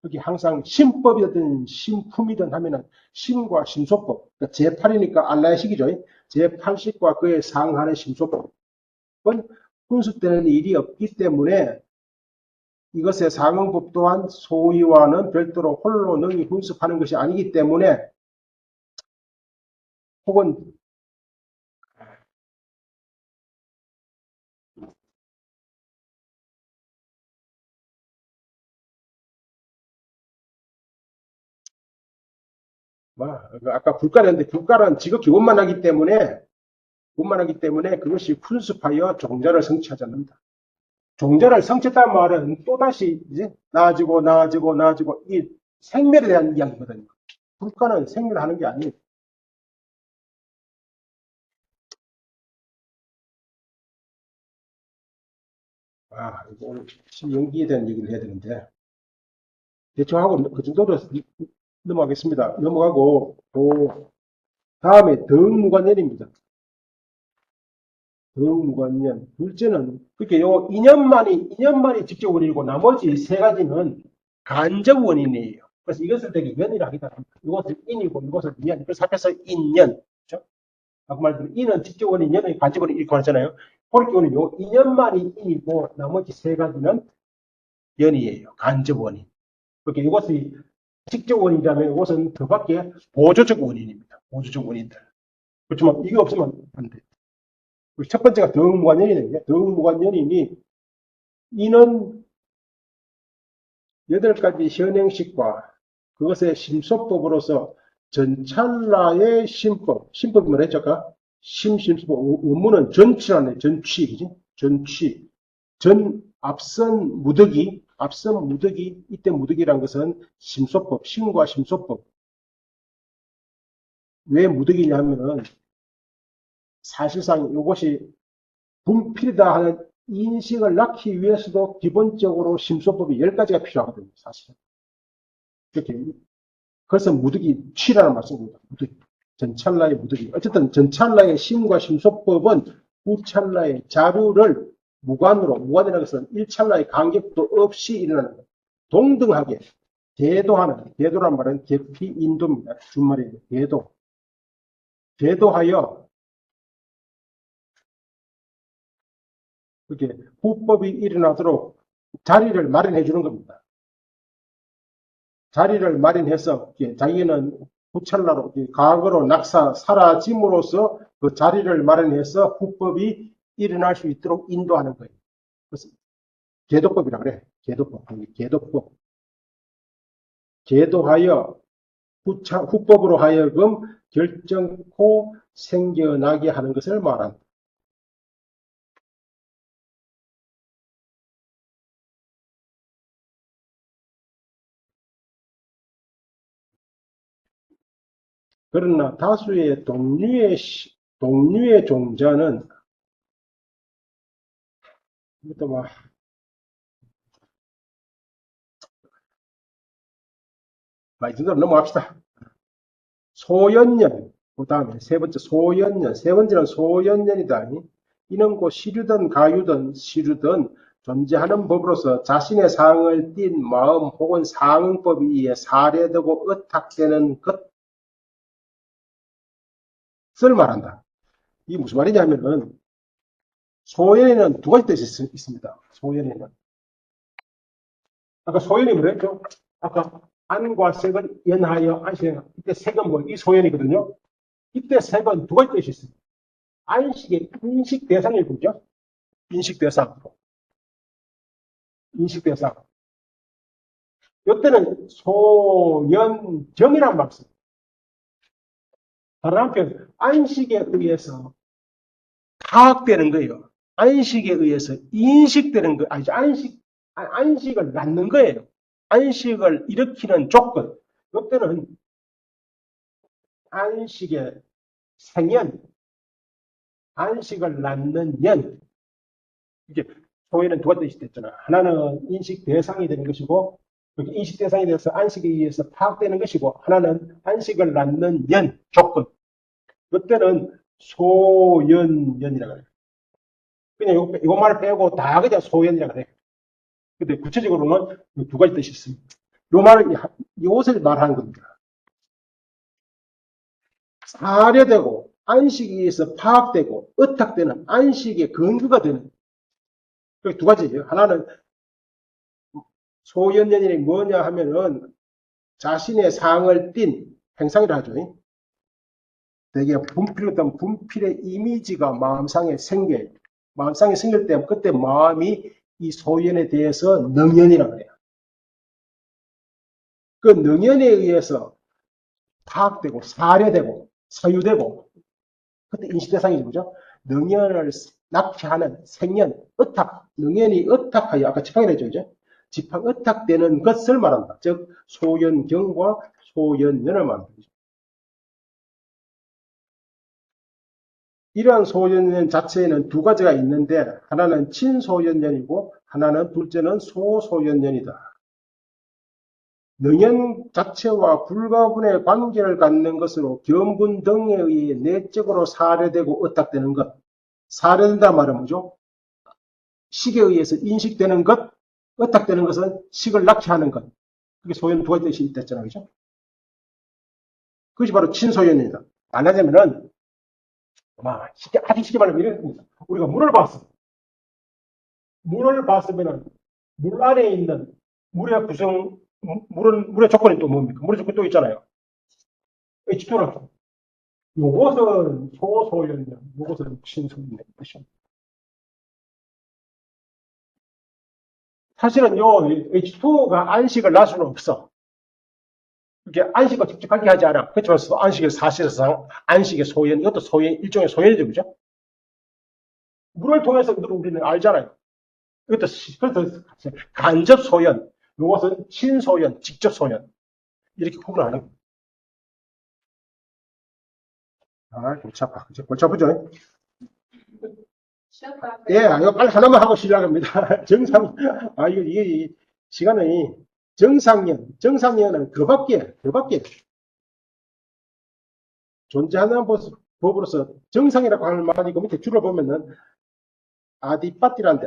여기 항상 신법이든 신품이든 하면은 신과 심소법. 그러니까 제8이니까 알라의식이죠. 제8식과 그에 상하는 심소법은 훈수되는 일이 없기 때문에 이것의 상응법 또한 소위와는 별도로 홀로 능히 훈습하는 것이 아니기 때문에 혹은 아까 불가라는데 불가는 지극히 원만하기 때문에 그것이 훈습하여 종자를 성취하지 않는다. 종자를 성취했다는 말은 또다시 이제 나아지고 이 생멸에 대한 이야기거든요. 불가는 생멸하는 게 아니에요. 이거 오늘 연기에 대한 얘기를 해야 되는데 대충 하고 그 정도로 넘어가겠습니다. 넘어가고 그 다음에 덕무관연입니다. 덕무관연. 둘째는 그렇게 요 2년만이 직접 원인이고 나머지 세 가지는 간접 원인이에요. 그래서 이것을 되게 연이라 하기도 합니다. 이것을 인이고 이것을 연. 그래서 합해서 인연. 그렇죠? 아까 말대로 인은 직접 원인, 연은 간접 원인 이렇게 말하잖아요. 그렇게 보면 요 2년만이 인이고 나머지 세 가지는 연이에요. 간접 원인. 그렇게 이것이 직접 원인이라면 이것은 그 밖에 보조적 원인입니다. 보조적 원인들. 그렇지만 이게 없으면 안 돼요. 첫 번째가 덕무관연이네요. 덕무관연이니 이는 8가지 현행식과 그것의 심소법으로서 전찰나의 심법이 뭐랬죠? 아까? 심법. 원문은 전치라네. 전취. 그지? 전취. 앞선 무더기. 이때 무더기란 것은 심소법. 심과 심소법. 왜 무더기냐 하면은 사실상 이것이 분필이다 하는 인식을 낳기 위해서도 기본적으로 심소법이 10가지가 필요하거든요. 사실은. 이렇게. 그래서 무더기 취라는 말씀입니다. 무더기. 전찰나의 무더기. 어쨌든 전찰나의 심과 심소법은 후찰나의 자료를 무관이라는 것은 1찰나의 간격도 없이 일어나는 것. 동등하게 대도라는 말은 계피 인도입니다. 준말이에요. 대도하여 그렇게 후법이 일어나도록 자리를 마련해 주는 겁니다. 자리를 마련해서 자기는 후찰나로 과거로 사라짐으로써 그 자리를 마련해서 후법이 일어날 수 있도록 인도하는 거예요. 그래서 계도법이라 그래. 계도법. 계도하여 후법으로 하여금 결정코 생겨나게 하는 것을 말한다. 그러나 다수의 동류의 종자는 이것도 이 정도로 넘어갑시다. 소연년, 그 다음에 세 번째는 소연년이다. 이는 곧 시류든 가유든 시류든 존재하는 법으로서 자신의 상을 띈 마음 혹은 상응법에 의해 사례되고 의탁되는 것을 말한다. 이게 무슨 말이냐면은 소연에는 두 가지 뜻이 있습니다. 소연에는 아까 소연이 뭐랬죠? 아까 안과 색을 연하여 안식. 이때 색은 뭐 이 소연이거든요. 이때 색은 두 가지 뜻이 있습니다. 안식의 인식 대상을 보죠. 인식 대상. 이때는 소연정이란 말을 씁니다. 다른 한편 안식에 의해서 파악되는 거예요. 안식에 의해서 인식되는 거, 안식을 낳는 거예요. 안식을 일으키는 조건. 이때는 안식의 생연, 안식을 낳는 연. 이게 소위는 두 가지 뜻이 됐잖아. 하나는 인식 대상이 되는 것이고, 인식 대상이 되어서 안식에 의해서 파악되는 것이고, 하나는 안식을 낳는 연, 조건. 이때는 소연연이라고 해요. 그냥 이것만을 빼고 다 그냥 소연이라고 해요. 근데 구체적으로는 두 가지 뜻이 있습니다. 이것을 말하는 겁니다. 사례되고, 안식에 의해서 파악되고, 의탁되는, 안식의 근거가 되는, 두 가지예요. 하나는 소연연이 뭐냐 하면은 자신의 상을 띤 행상이라 하죠. 되게 분필의 이미지가 마음상에 생겨요. 마음상에 생길 때 그때 마음이 이 소연에 대해서 능연이라고 해요. 그 능연에 의해서 파악되고 사례되고 사유되고 그때 인식대상이죠. 그죠? 능연을 낙피하는 생연, 의탁, 능연이 의탁하여 아까 지팡이라 했죠. 그죠? 지팡 의탁되는 것을 말한다. 즉 소연경과 소연연을 말한다. 이러한 소연연 자체에는 두 가지가 있는데 하나는 친소연연이고 하나는 둘째는 소소연연이다. 능연 자체와 불가분의 관계를 갖는 것으로 견분 등에 의해 내적으로 사례되고 의탁되는 것. 사례된다 말은 뭐죠? 식에 의해서 인식되는 것, 의탁되는 것은 식을 낳게 하는 것. 그게 소연 두 가지 뜻이 있댔잖아요. 그죠? 그것이 바로 친소연입니다. 말하자면은, 아주 쉽게 말하면 이런 겁니다. 우리가 물을 봤어. 물을 봤으면은, 물 안에 있는 물의 조건이 또 뭡니까? 물의 조건이 또 있잖아요. H2라고. 요것은 소소연이야. 요것은 친소연이야. 사실은 요 H2가 안식을 낳을 수는 없어. 이렇게 안식과 직접 관계하지 않아. 그렇지만 안식의 사실상 안식의 소연, 이것도 소연, 일종의 소연이죠. 그죠? 물을 통해서 우리는 알잖아요. 이것도 그래서 간접 소연, 이것은 친소연, 직접 소연. 이렇게 구분하는 거예요. 골치 아파. 골치 아프죠? 예, 이거 빨리 하나만 하고 시작합니다. 이게 시간이 정상연은 그 밖에 존재하는 법으로서 정상이라고 하는 말이 그 밑에 줄을 보면은 아디빠띠의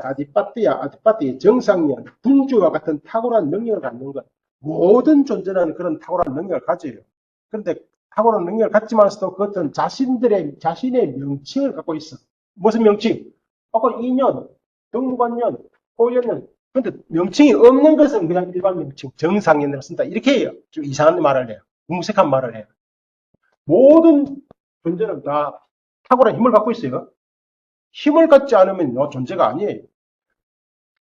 정상연, 분주와 같은 탁월한 능력을 갖는 것. 모든 존재는 그런 탁월한 능력을 가져요. 그런데 탁월한 능력을 갖지만서도 그것은 자신의 명칭을 갖고 있어. 무슨 명칭? 아까 인연, 등관연, 호연연. 근데 명칭이 없는 것은 그냥 일반 명칭, 정상연으로 쓴다. 이렇게 해요. 좀 이상한 말을 해요. 궁색한 말을 해요. 모든 존재는 다 탁월한 힘을 갖고 있어요. 힘을 갖지 않으면 존재가 아니에요.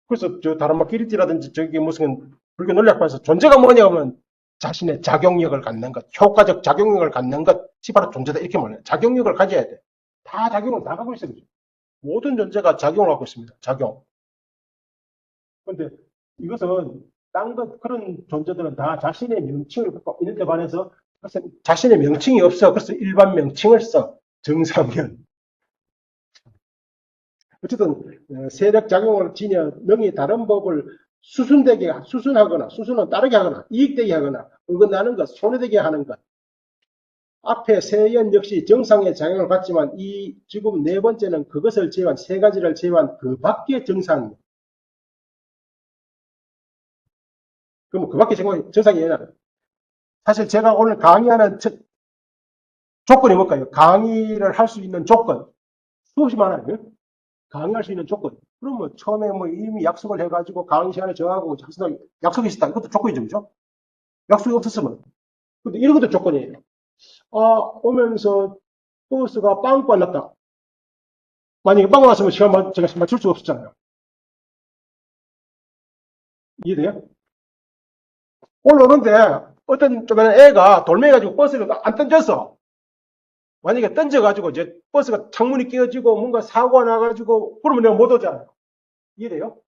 그래서 다른마키리티라든지 저기 무슨 불교 논리학파에서 존재가 뭐냐 하면 자신의 작용력을 갖는 것, 효과적 작용력을 갖는 것이 바로 존재다. 이렇게 말해요. 작용력을 가져야 돼. 다 작용을 다 갖고 있어요. 모든 존재가 작용을 갖고 있습니다. 작용. 그런데 이것은 딴 것, 그런 존재들은 다 자신의 명칭을 갖고 있는 데 반해서 자신의 명칭이 없어. 그래서 일반 명칭을 써. 정상면. 어쨌든 세력 작용을 지녀 능히 다른 법을 수순하거나 수순은 따르게 하거나 이익되게 하거나 어긋나는 것, 손해되게 하는 것. 앞에 세연 역시 정상의 작용을 받지만 이 지금 네 번째는 그것을 제외한 세 가지를 제외한 그 밖의 정상입니다. 그럼 그 밖의 정상이 뭐냐? 사실 제가 오늘 강의하는 조건이 뭘까요? 강의를 할 수 있는 조건 수없이 많아요. 강의할 수 있는 조건. 그러면 처음에 뭐 이미 약속을 해가지고 강의 시간에 정하고 약속이 있었다. 이것도 조건이죠, 그죠? 약속이 없었으면. 근데 이런 것도 조건이에요. 오면서 버스가 빵꾸 안 났다. 만약에 빵꾸 났으면 제가 맞출 수 없었잖아요. 이해돼요? 올라오는데 어떤 좀 애가 돌멩이 가지고 버스를 안 던졌어. 만약에 던져가지고 이제 버스가 창문이 깨어지고 뭔가 사고가 나가지고 그러면 내가 못 오잖아요. 이해돼요?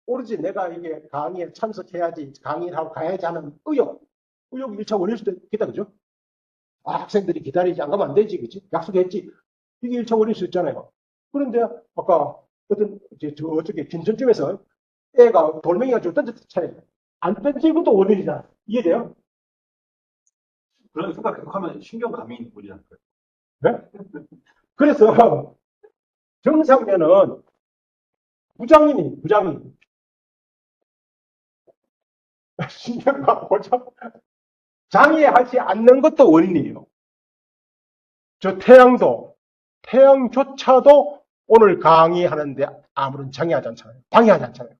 오로지 내가 이게 강의에 참석해야지, 강의를 하고 가야지 하는 의욕 1차 원일 수도 있겠다, 그죠? 학생들이 기다리지, 안 가면 안 되지, 그지? 약속했지. 이게 1차 원일 수 있잖아요. 그런데 아까 어떤, 저쪽에 빈천쯤에서 애가 돌멩이 가지고 던졌잖아요. 안 던진 것도 원인이잖아. 이해돼요? 그런 생각 계속하면 신경감이 오지 않을까요? 네? 그래서 정상면은 부장님. 신경감 보자. 장애하지 않는 것도 원인이에요. 저 태양조차도 오늘 강의하는데 아무런 방해하지 않잖아요.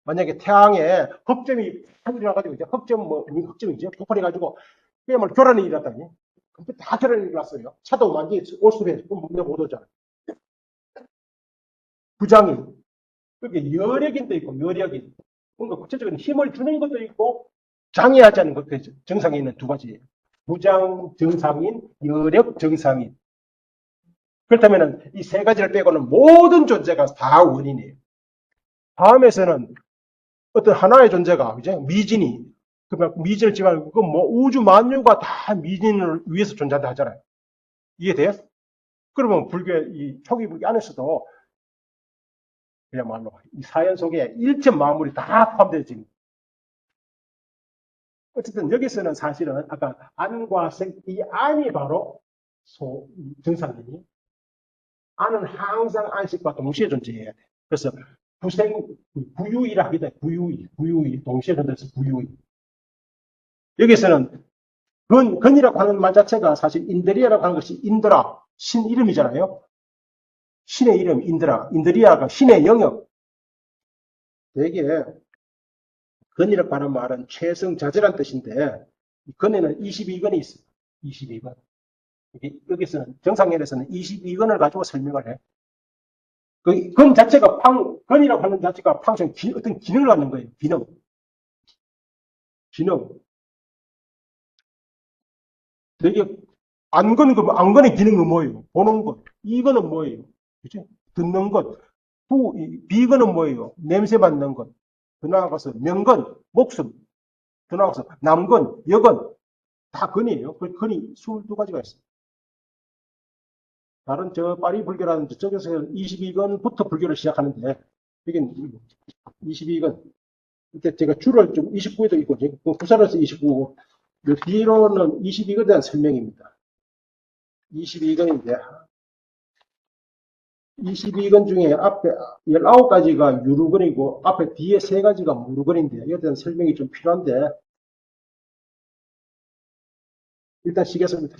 만약에 태양에 흑점이 일어나가지고 이제 흑점이죠. 폭발해가지고 그야말로 교란이 일어났다니. 다 교란이 일어났어요. 차도 완전히 올수해. 그럼 못 오잖아요. 부장이 그게 여력인도 있고 여력이 뭔가 구체적인 힘을 주는 것도 있고 장애하지 않는 것도 정상에 있는 두 가지예요. 부장 정상인, 여력 정상인. 그렇다면 이 세 가지를 빼고는 모든 존재가 다 원인이에요. 다음에서는 어떤 하나의 존재가 이제 미진이 그러면 미진을 지만 그 뭐 우주 만유가 다 미진을 위해서 존재한다 하잖아요. 이해돼요? 그러면 이 초기 불교 안에서도 그야말로 이 사연 속에 일체 만물이 다 포함되어 있습니다. 어쨌든 여기서는 사실은 아까 안과 생, 이 안이 바로 정상이니 안은 항상 안식과 동시에 존재해야 돼. 그래서 부유이라 하기도 해. 부유이. 동시에 존재해서 부유이. 여기서는 근이라고 하는 말 자체가 사실 인드리아라고 하는 것이 인드라, 신 이름이잖아요. 신의 이름 인드라, 인드리아가 신의 영역. 되게 근이라고 하는 말은 최성자재란 뜻인데 근에는 22근이 있어요. 22근. 여기서는 정상연에서는 22근을 가지고 설명을 해. 근 자체가 근이라고 하는 자체가 팡션 어떤 기능을 갖는 거예요. 기능. 되게 안건의 기능은 뭐예요? 보는 것. 이거는 뭐예요? 그죠? 듣는 것. 비건은 뭐예요? 냄새 맡는 것. 더 나아가서 명건, 목숨. 더 나아가서 남건, 여건. 다 건이에요. 그 건이 22가지가 있어요. 다른 파리 불교라는 저쪽에서는 22건부터 불교를 시작하는데, 이게 22건. 이때 제가 줄을 좀 29에도 있고, 부산에서 29고, 이 뒤로는 22건에 대한 설명입니다. 22건인데, 22건 중에 앞에 19가지가 유루건이고, 앞에 뒤에 3가지가 무루건인데, 이에 대한 설명이 좀 필요한데, 일단 시겠습니다.